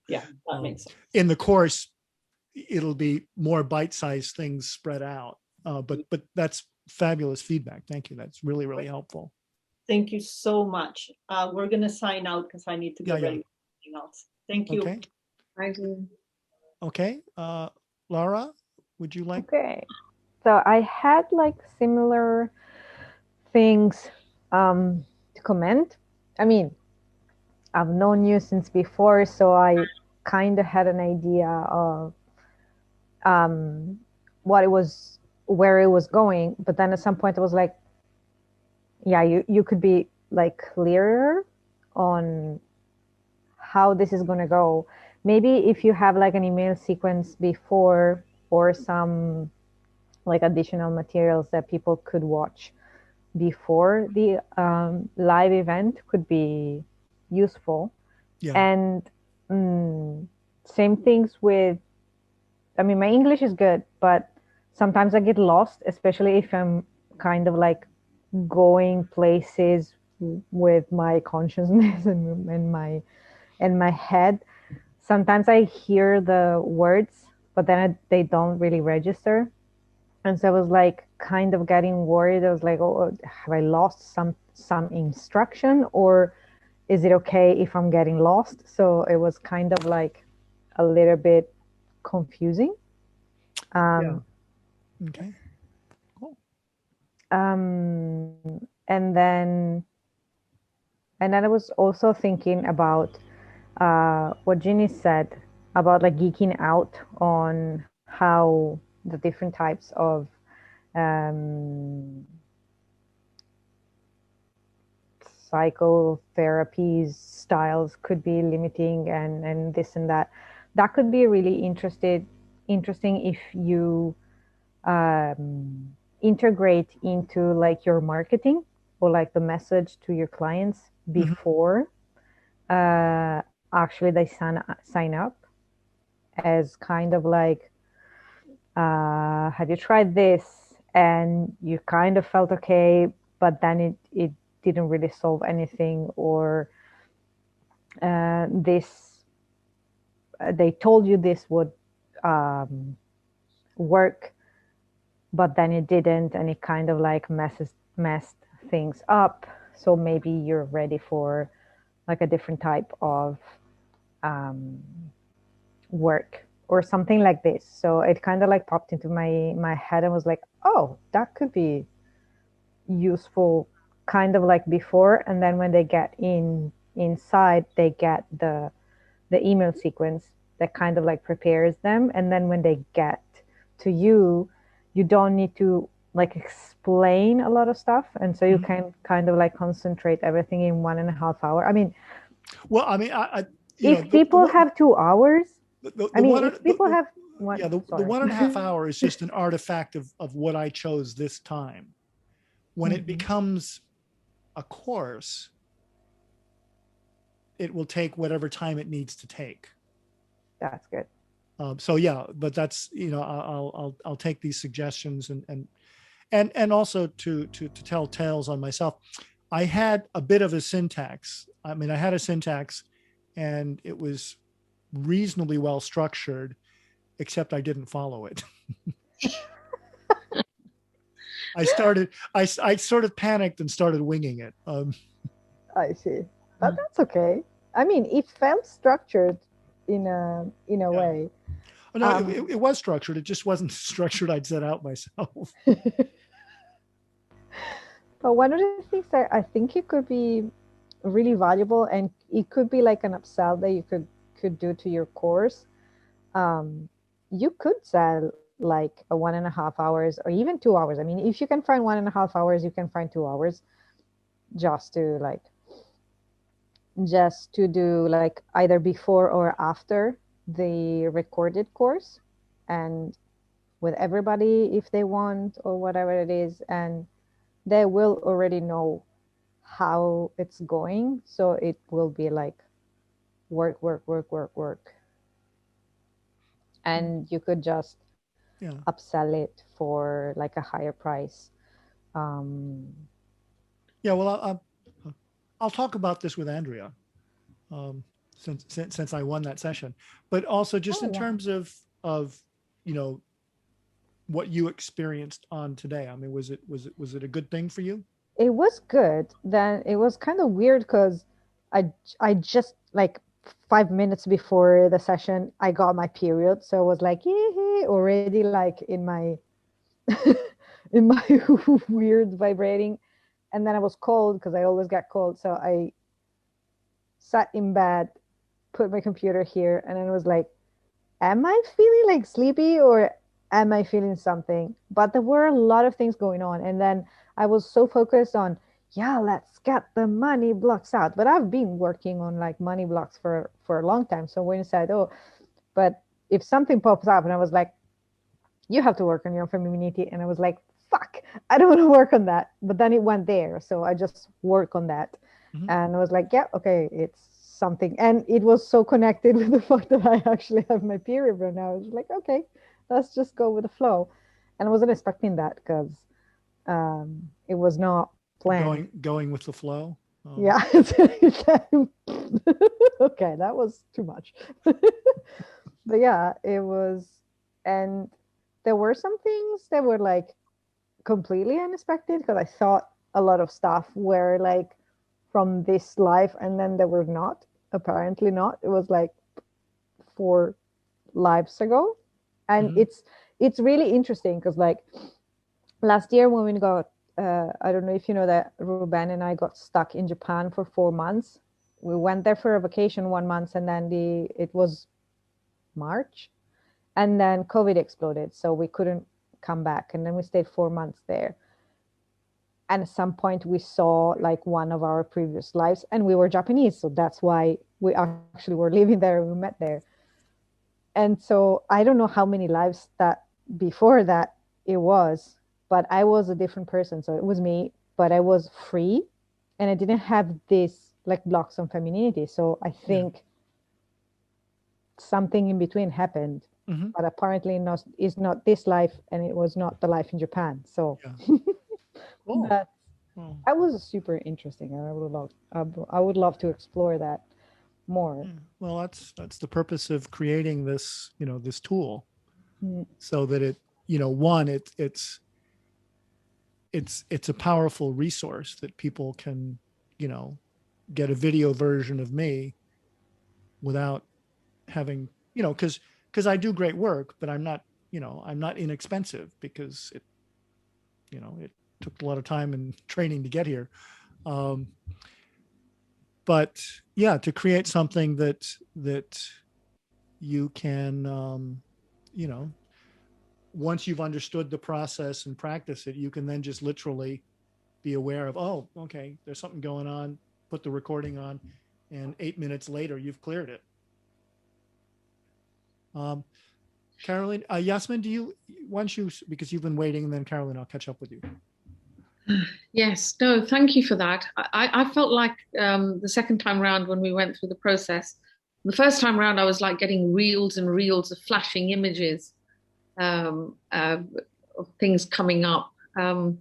Yeah, that makes sense. In the course, it'll be more bite-sized things spread out. But that's fabulous feedback. Thank you. That's really, really helpful. Thank you so much. We're going to sign out because I need to get ready for something else. Thank you. Okay. I do. Okay. Laura, would you like? Okay. So I had like similar things to comment. I mean, I've known you since before, so I kind of had an idea of where it was going. But then at some point I was like, yeah, you could be like clearer on how this is going to go. Maybe if you have like an email sequence before, or some like additional materials that people could watch before the live event could be useful. Yeah. And same things with, I mean, my English is good, but sometimes I get lost, especially if I'm kind of like going places with my consciousness and my head. Sometimes I hear the words, but then they don't really register. And so I was like kind of getting worried. I was like, oh, have I lost some instruction, or is it okay if I'm getting lost? So it was kind of like a little bit confusing. Yeah. Okay. Cool. And then I was also thinking about what Ginny said about like geeking out on how the different types of psychotherapies styles could be limiting, and this and that. That could be really interesting if you integrate into like your marketing or like the message to your clients before actually they sign up, as kind of like, have you tried this and you kind of felt okay, but then it didn't really solve anything, or this they told you this would work, but then it didn't, and it kind of like messed things up. So maybe you're ready for like a different type of work or something like this. So it kind of like popped into my head and was like, oh, that could be useful, kind of like before. And then when they get inside, they get the email sequence that kind of like prepares them. And then when they get to you, you don't need to like explain a lot of stuff, and so you can kind of like concentrate everything in 1.5 hours. I mean, well, I mean, if people have 2 hours, I mean, if people have one, yeah, the 1.5 hour is just an artifact of what I chose this time. When it becomes a course, it will take whatever time it needs to take. That's good. So yeah, but that's, I'll take these suggestions and also to tell tales on myself. I had a bit of a syntax. I mean, I had a syntax, and it was reasonably well structured, except I didn't follow it. I sort of panicked and started winging it. I see, but that's okay. I mean, it felt structured in a way. Oh, no, it was structured. It just wasn't structured I'd set out myself. But one of the things that I think it could be really valuable, and it could be like an upsell that you could do to your course. You could sell like a 1.5 hours or even 2 hours. I mean, if you can find 1.5 hours, you can find 2 hours just to do like either before or after the recorded course, and with everybody if they want, or whatever it is, and they will already know how it's going, so it will be like work, and you could just upsell it for like a higher price. Yeah, well, I'll talk about this with Andrea, since I won that session, but also just in terms of what you experienced on today. I mean, was it a good thing for you? It was good. Then it was kind of weird because I just like 5 minutes before the session I got my period, so I was like already like in my in my weird vibrating, and then I was cold because I always get cold, so I sat in bed, put my computer here, and then it was like, am I feeling like sleepy or am I feeling something? But there were a lot of things going on, and then I was so focused on yeah, let's get the money blocks out. But I've been working on like money blocks for a long time. So when you said, oh, but if something pops up, and I was like, you have to work on your femininity, and I was like, fuck, I don't want to work on that. But then it went there, so I just work on that. Mhm. And I was like, yeah, okay, it's something. And it was so connected with the fact that I actually have my period right now. I was like, okay, let's just go with the flow. And I wasn't expecting that because it was not planned. Going with the flow. Oh. Yeah. Okay, that was too much. But yeah, it was, and there were some things that were like completely unexpected because I thought a lot of stuff were like from this life, and then they were not. Apparently not. It was like 4 lives ago, and Mhm. it's really interesting because like last year when we got I don't know if you know that Ruben and I got stuck in Japan for 4 months. We went there for a vacation 1 month, and then it was March, and then COVID exploded, so we couldn't come back, and then we stayed 4 months there. And at some point we saw like one of our previous lives, and we were Japanese, so that's why we actually were living there and we met there. And so I don't know how many lives that before that it was, but I was a different person. So it was me, but I was free, and I didn't have this like blocks on femininity. So I think something in between happened, Mhm. but apparently is not this life, and it was not the life in Japan. So Yeah. Cool. that Oh. that was super interesting, and I would love to explore that more. Yeah. Well, that's the purpose of creating this, this tool, Mm. so that it, one, it's a powerful resource that people can, get a video version of me without having, because I do great work, but I'm not inexpensive, because it took a lot of time and training to get here. But yeah, to create something that you can, once you've understood the process and practice it, you can then just literally be aware of, oh, okay, there's something going on, put the recording on, and 8 minutes later, you've cleared it. Caroline, Yasmin, because you've been waiting, and then Caroline, I'll catch up with you. Yes, no, thank you for that. I felt like the second time round when we went through the process, the first time round I was like getting reels and reels of flashing images of things coming up. And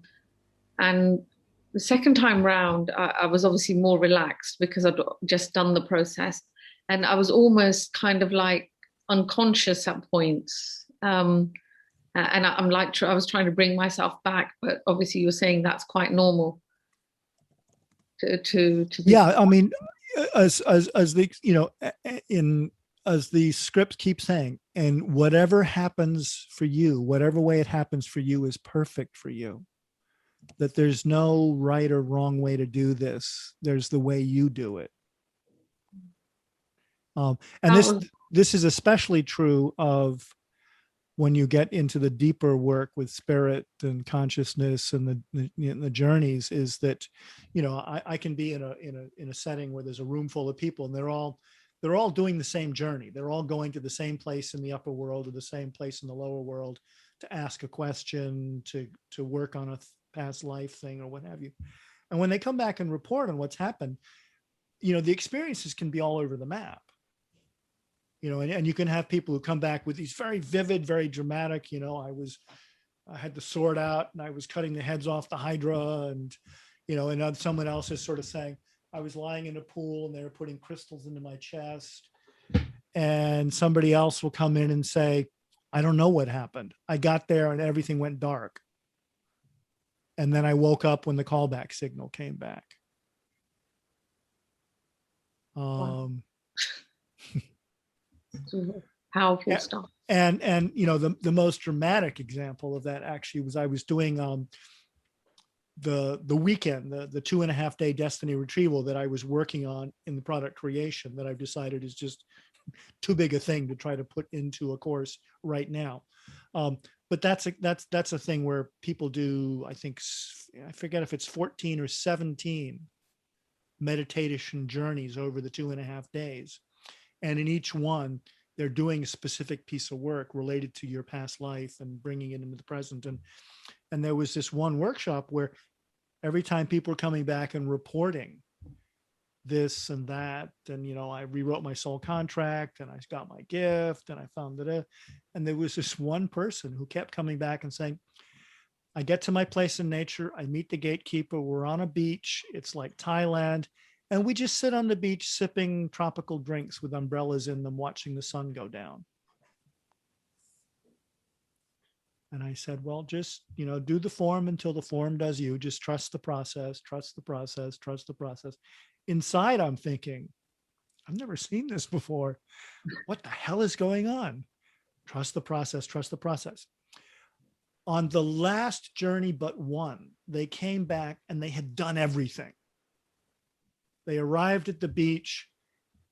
the second time round, I was obviously more relaxed because I'd just done the process. And I was almost kind of like unconscious at points. And I'm like, I was trying to bring myself back, but obviously you're saying that's quite normal. To Yeah, I mean, as the as the script keeps saying, and whatever happens for you, whatever way it happens for you is perfect for you. That there's no right or wrong way to do this. There's the way you do it. And this is especially true of when you get into the deeper work with spirit and consciousness and the journeys, is that, I can be in a setting where there's a room full of people, and they're all doing the same journey. They're all going to the same place in the upper world or the same place in the lower world to ask a question, to work on a past life thing or what have you. And when they come back and report on what's happened, the experiences can be all over the map. And you can have people who come back with these very vivid, very dramatic, I had the sword out and I was cutting the heads off the Hydra, and, and then someone else is sort of saying, I was lying in a pool and they were putting crystals into my chest. And somebody else will come in and say, I don't know what happened. I got there and everything went dark. And then I woke up when the callback signal came back. Wow. Powerful stuff. And the most dramatic example of that actually was I was doing the weekend, the 2.5 day destiny retrieval that I was working on in the product creation, that I've decided is just too big a thing to try to put into a course right now. but that's a thing where people do, I think, I forget if it's 14 or 17 meditation journeys over the 2.5 days. And in each one, they're doing a specific piece of work related to your past life and bringing it into the present. And there was this one workshop where every time people were coming back and reporting this and that, and, you know, I rewrote my soul contract and I got my gift and I found it. And there was this one person who kept coming back and saying, I get to my place in nature. I meet the gatekeeper. We're on a beach. It's like Thailand. And we just sit on the beach sipping tropical drinks with umbrellas in them, watching the sun go down. And I said, well, just, you know, do the form until the form does you. Just trust the process, trust the process, trust the process. Inside, I'm thinking, I've never seen this before. What the hell is going on? Trust the process, trust the process. On the last journey but one, they came back and they had done everything. They arrived at the beach.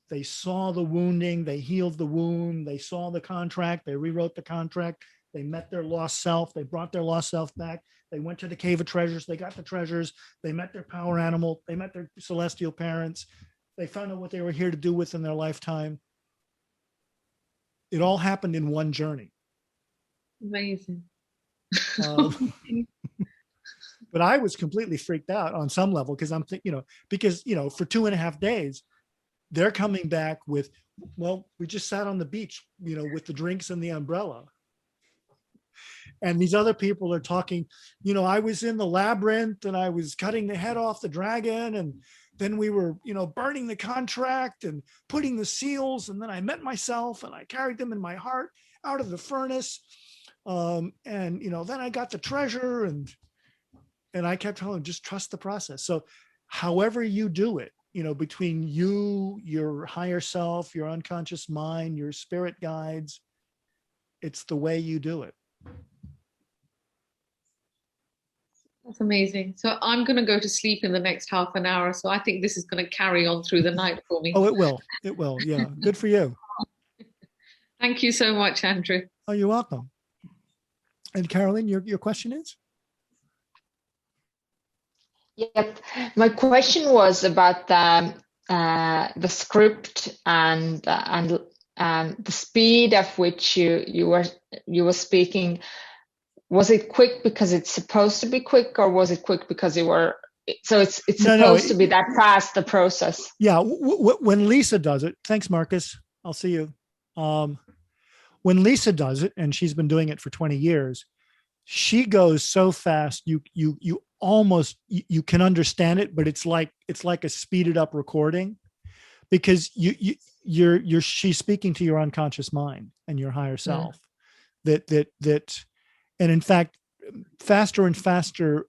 They saw the wounding. They healed the wound. They saw the contract. They rewrote the contract. They met their lost self. They brought their lost self back. They went to the cave of treasures. They got the treasures. They met their power animal. They met their celestial parents. They found out what they were here to do within their lifetime. It all happened in one journey. Amazing. But I was completely freaked out on some level because I'm thinking, for 2.5 days, they're coming back with, well, we just sat on the beach, with the drinks and the umbrella. And these other people are talking, I was in the labyrinth and I was cutting the head off the dragon. And then we were, burning the contract and putting the seals. And then I met myself and I carried them in my heart out of the furnace. And then I got the treasure and I kept telling them, just trust the process. So however you do it, between you, your higher self, your unconscious mind, your spirit guides, it's the way you do it. That's amazing. So I'm going to go to sleep in the next half an hour. So I think this is going to carry on through the night for me. Oh, it will. It will. Yeah. Good for you. Thank you so much, Andrew. Oh, you're welcome. And Carolyn, your question is? Yep. My question was about the script and the speed of which you were speaking. Was it quick because it's supposed to be quick, or was it quick because you were? So it's supposed to be that fast, the process. Yeah. When Lisa does it, thanks, Marcus. I'll see you. When Lisa does it, and she's been doing it for 20 years, she goes so fast you almost you can understand it, but it's like a speeded up recording, because she's speaking to your unconscious mind and your higher self. That and in fact, faster and faster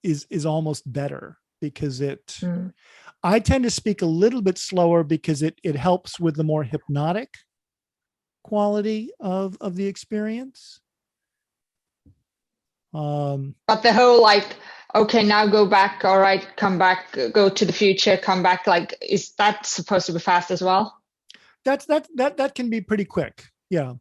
is almost better, because I tend to speak a little bit slower because it helps with the more hypnotic quality of the experience. But the whole okay, now go back, all right, come back, go to the future, come back, is that supposed to be fast as well? That can be pretty quick. Yeah.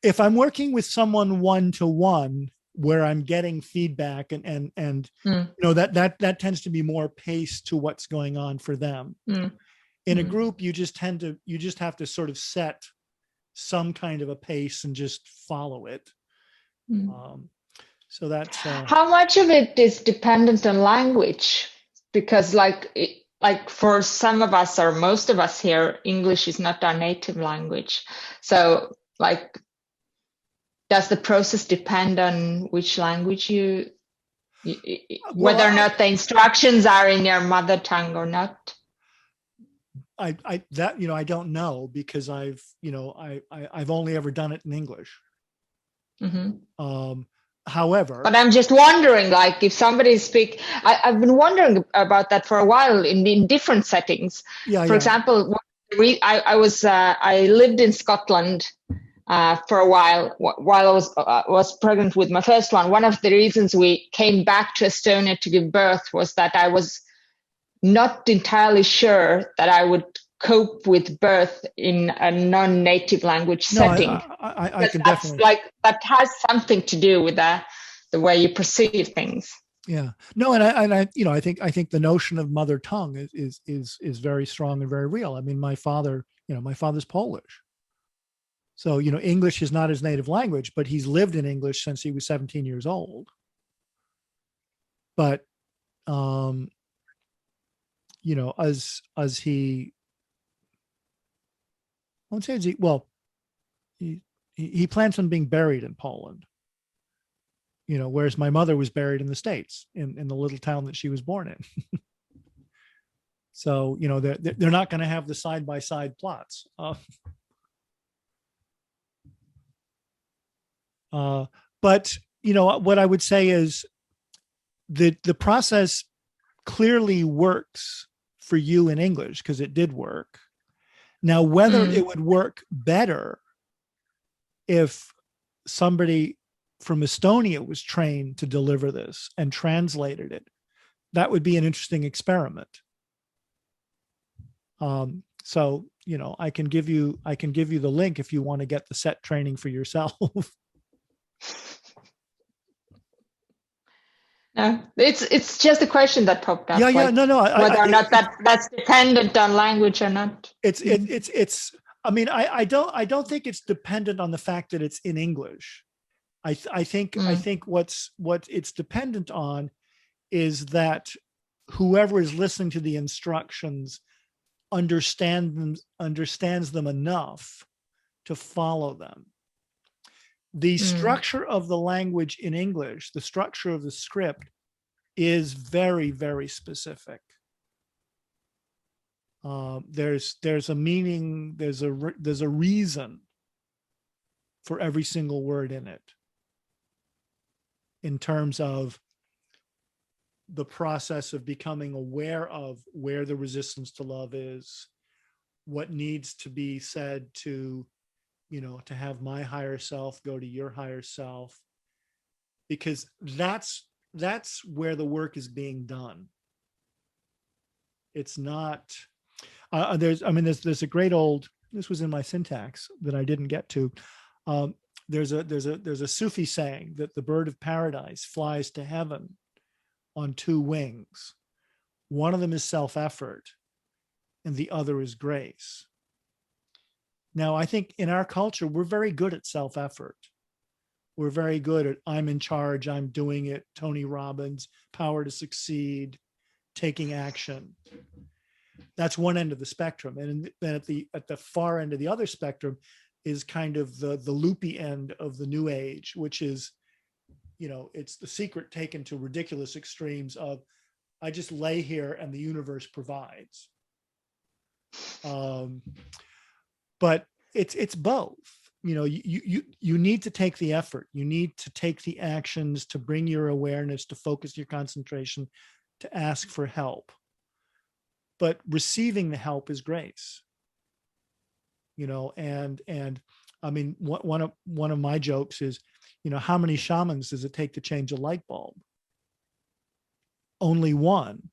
If I'm working with someone one-to-one where I'm getting feedback and that tends to be more paced to what's going on for them. In a group, you just have to sort of set some kind of a pace and just follow it. So that's how much of it is dependent on language? Because for some of us, or most of us here, English is not our native language. So does the process depend on which language whether or not the instructions are in your mother tongue or not? I don't know, because I've only ever done it in English. However, but I'm just wondering, if somebody I've been wondering about that for a while in different settings. For example, I lived in Scotland for a while I was pregnant with my first one. One of the reasons we came back to Estonia to give birth was that I was not entirely sure that I would cope with birth in a non-native language setting. I can that's definitely, like, that has something to do with the way you perceive things. yeah, no, and I I think the notion of mother tongue is very strong and very real. I mean, my father's Polish, so English is not his native language, but he's lived in English since he was 17 years old. But as he, I won't say as he plans on being buried in Poland. Whereas my mother was buried in the States, in the little town that she was born in. So, they're not going to have the side-by-side plots. But, what I would say is the process clearly works for you in English, because it did work. Now, whether it would work better if somebody from Estonia was trained to deliver this and translated it, that would be an interesting experiment. So, I can give you the link if you want to get the set training for yourself. No, it's just a question that popped up. Yeah, like no, whether or not that's dependent on language or not. It's. I mean, I don't think it's dependent on the fact that it's in English. I think what it's dependent on is that whoever is listening to the instructions understands them enough to follow them. The structure of the language in English, the structure of the script, is very, very specific. There's a meaning, there's a reason for every single word in it, in terms of the process of becoming aware of where the resistance to love is, what needs to be said to have my higher self go to your higher self, because that's where the work is being done. It's not, there's a great old, this was in my syntax that I didn't get to. There's a Sufi saying that the bird of paradise flies to heaven on two wings. One of them is self-effort and the other is grace. Now, I think in our culture, we're very good at self-effort. We're very good at, I'm in charge, I'm doing it, Tony Robbins, power to succeed, taking action. That's one end of the spectrum. And then at the far end of the other spectrum is kind of the loopy end of the new age, which is, it's The Secret taken to ridiculous extremes of, I just lay here and the universe provides. But it's both. You need to take the effort. You need to take the actions to bring your awareness, to focus your concentration, to ask for help. But receiving the help is grace. And I mean, one of my jokes is, how many shamans does it take to change a light bulb? Only one.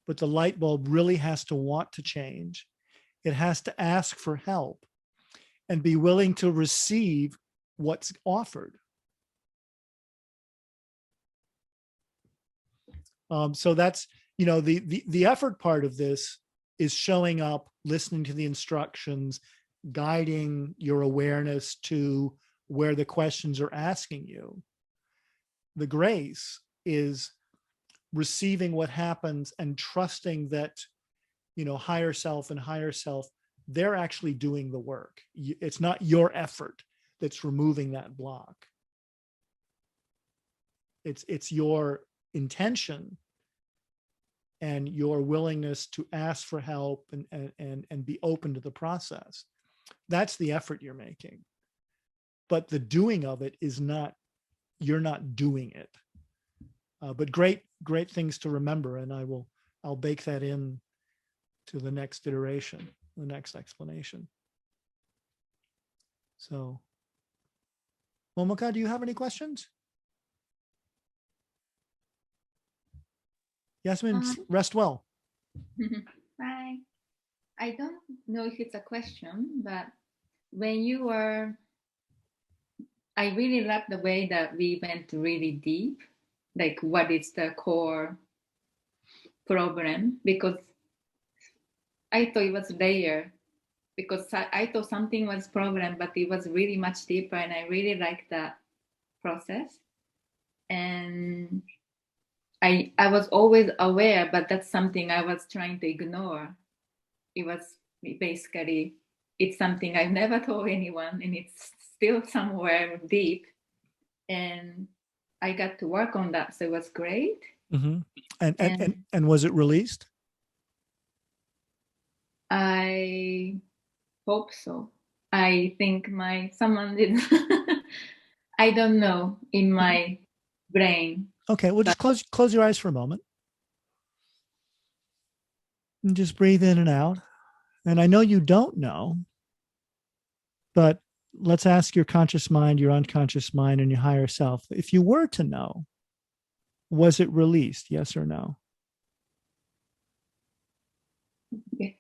But the light bulb really has to want to change. It has to ask for help and be willing to receive what's offered. So that's, the effort part of this is showing up, listening to the instructions, guiding your awareness to where the questions are asking you. The grace is receiving what happens and trusting that, higher self and higher self, they're actually doing the work. It's not your effort that's removing that block. It's your intention and your willingness to ask for help and be open to the process. That's the effort you're making. But the doing of it is not, you're not doing it. But great things to remember. And I'll bake that in to the next iteration, the next explanation. So, Momaka, do you have any questions? Yasmin, rest well. Bye. I don't know if it's a question, but when you were, I really love the way that we went really deep, like what is the core problem, because I thought it was layer, because I thought something was problem, but it was really much deeper, and I really liked that process. And I was always aware, but that's something I was trying to ignore. It was basically, it's something I've never told anyone, and it's still somewhere deep. And I got to work on that, so it was great. Mm-hmm. And was it released? I hope so. I think someone did. I don't know, in my brain. Okay, well, just close your eyes for a moment. And just breathe in and out. And I know you don't know, but let's ask your conscious mind, your unconscious mind, and your higher self. If you were to know, was it released? Yes or no? Yeah.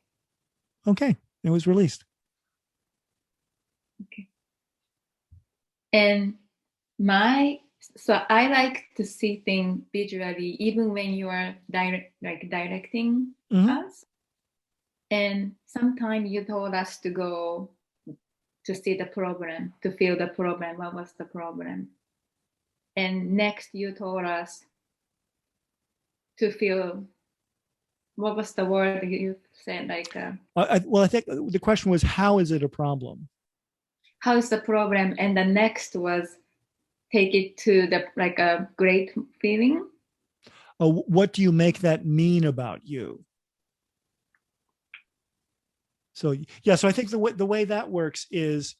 Okay, it was released. Okay. And so I like to see things visually, even when you are directing us. And sometimes you told us to go to see the problem, to feel the problem. What was the problem? And next you told us to feel, what was the word you said? Well, I think the question was, how is it a problem? How is the problem? And the next was, take it to a great feeling. What do you make that mean about you? So yeah, so I think the way that works is,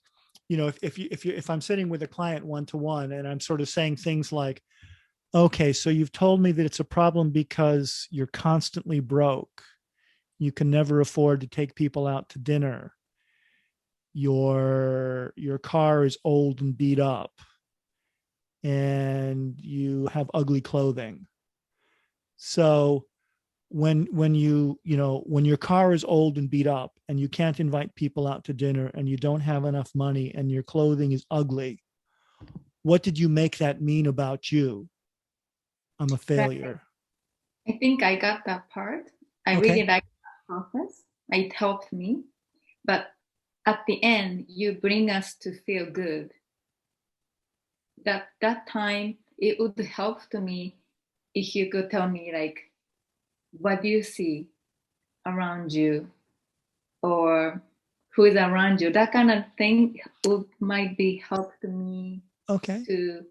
if I'm sitting with a client one-to-one and I'm sort of saying things like, okay, so you've told me that it's a problem because you're constantly broke. You can never afford to take people out to dinner. Your car is old and beat up, and you have ugly clothing. So when your car is old and beat up and you can't invite people out to dinner and you don't have enough money and your clothing is ugly, what did you make that mean about you? I'm a failure. I think I got that part. I Okay. really like that process. It helped me. But at the end, you bring us to feel good. That time, it would help to me if you could tell me, what do you see around you, or who is around you? That kind of thing might be help to me. Okay. To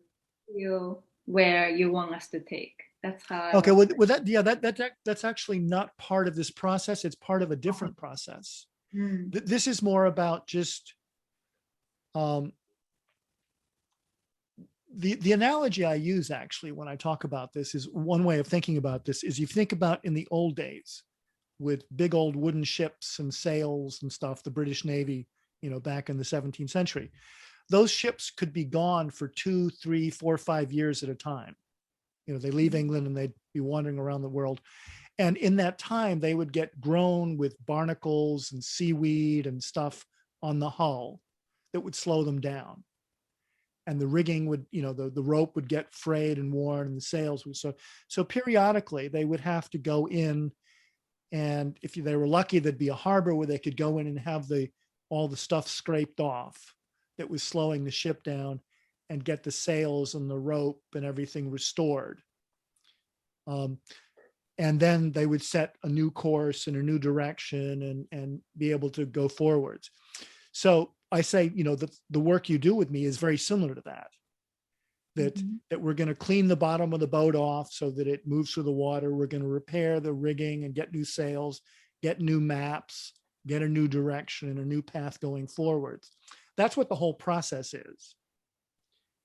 feel where you want us to take. That's how. Okay. Well, that's actually not part of this process. It's part of a different process. This is more about just the analogy I use actually when I talk about this is, one way of thinking about this is, you think about in the old days with big old wooden ships and sails and stuff, the British Navy, back in the 17th century, those ships could be gone for 2, 3, 4, 5 years at a time. They leave England and they'd be wandering around the world. And in that time, they would get grown with barnacles and seaweed and stuff on the hull that would slow them down. And the rigging would, the rope would get frayed and worn, and the sails would. So periodically they would have to go in, and if they were lucky, there'd be a harbor where they could go in and have all the stuff scraped off that was slowing the ship down, and get the sails and the rope and everything restored. And then they would set a new course and a new direction and be able to go forwards. So I say, the work you do with me is very similar to that. That we're going to clean the bottom of the boat off so that it moves through the water. We're going to repair the rigging and get new sails, get new maps, get a new direction and a new path going forwards. That's what the whole process is.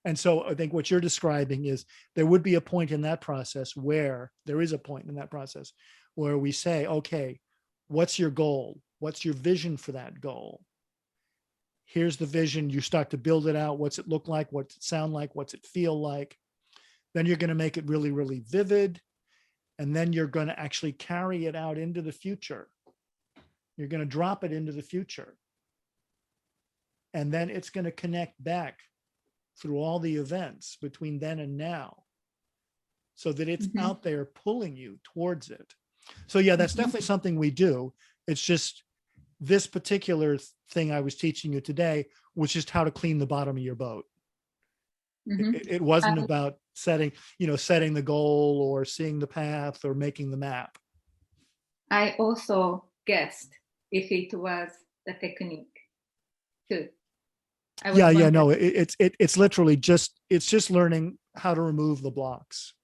And so I think what you're describing is, there would be a point in that process where we say, okay, what's your goal? What's your vision for that goal? Here's the vision. You start to build it out. What's it look like? What's it sound like? What's it feel like? Then you're going to make it really, really vivid. And then you're going to actually carry it out into the future. You're going to drop it into the future. And then it's going to connect back through all the events between then and now, so that it's out there pulling you towards it. So yeah, that's definitely something we do. It's just this particular thing I was teaching you today was just how to clean the bottom of your boat. It wasn't about setting the goal or seeing the path or making the map. I also guessed if it was the technique too. No, it's literally just learning how to remove the blocks.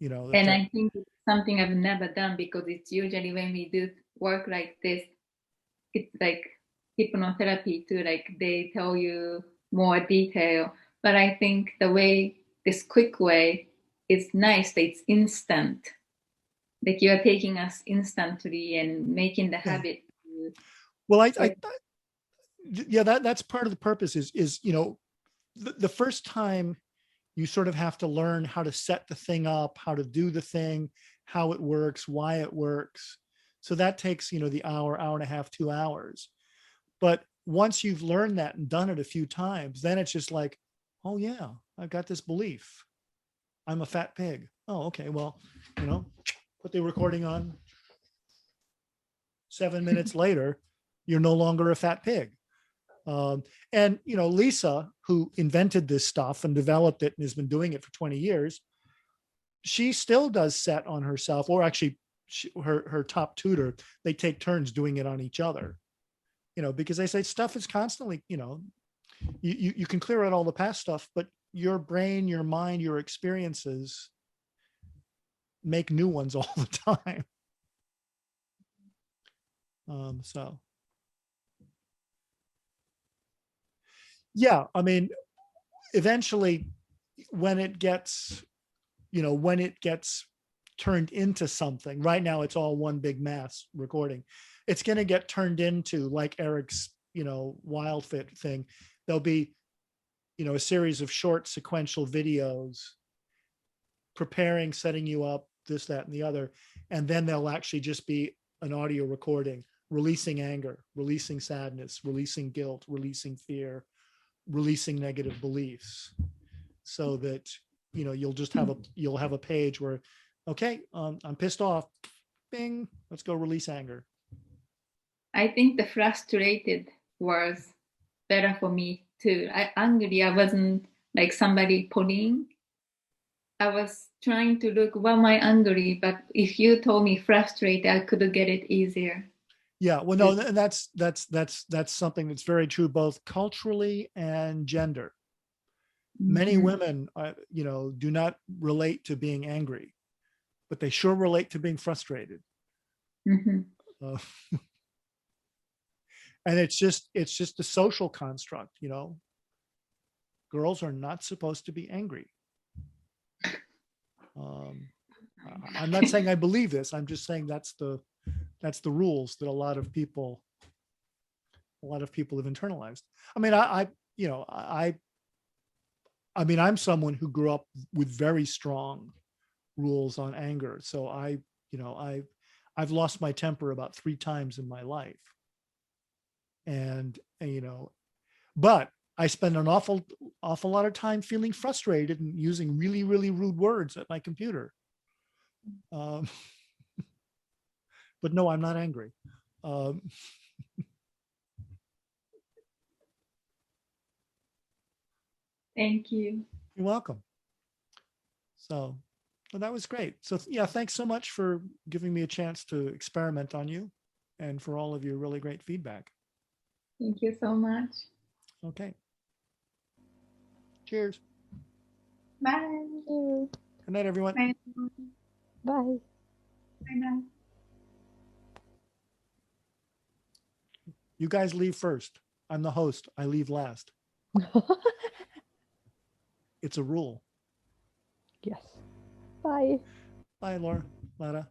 And I think it's something I've never done, because it's usually when we do work like this, it's like hypnotherapy too, like they tell you more detail. But I think this quick way is nice, that it's instant. Like you are taking us instantly and making the habit. Well, that's part of the purpose is the first time you sort of have to learn how to set the thing up, how to do the thing, how it works, why it works. So that takes, the hour and a half, 2 hours. But once you've learned that and done it a few times, then it's just like, oh yeah, I've got this belief. I'm a fat pig. Oh, okay. Well, put the recording on. 7 minutes later, you're no longer a fat pig. And Lisa, who invented this stuff and developed it and has been doing it for 20 years, she still does set on herself, or actually her top tutor, they take turns doing it on each other, because they say stuff is constantly, you can clear out all the past stuff, but your brain, your mind, your experiences make new ones all the time. So yeah, I mean, eventually when it gets turned into something, right now it's all one big mass recording. It's going to get turned into, like Eric's, WildFit thing. There'll be, a series of short sequential videos preparing, setting you up, this, that, and the other. And then there'll actually just be an audio recording, releasing anger, releasing sadness, releasing guilt, releasing fear, releasing negative beliefs, so that you'll just have a page where, okay, I'm pissed off, bing, let's go release anger. I think the frustrated was better for me too. Angry, I wasn't like somebody pulling. I was trying to look, well, am I angry? But if you told me frustrated, I could get it easier. Yeah, well, no, and that's something that's very true, both culturally and gender. Many women, do not relate to being angry, but they sure relate to being frustrated. And it's just a social construct, Girls are not supposed to be angry. I'm not saying I believe this. I'm just saying that's the rules that a lot of people have internalized. I mean, I'm someone who grew up with very strong rules on anger. So I've lost my temper about 3 times in my life. And, but I spend an awful lot of time feeling frustrated and using really, really rude words at my computer. But no, I'm not angry. Thank you. You're welcome. So, well, that was great. So yeah, thanks so much for giving me a chance to experiment on you, and for all of your really great feedback. Thank you so much. Okay. Cheers. Bye. Good night, everyone. Bye. Bye. Bye now. You guys leave first. I'm the host. I leave last. It's a rule. Yes. Bye. Bye, Laura. Lada.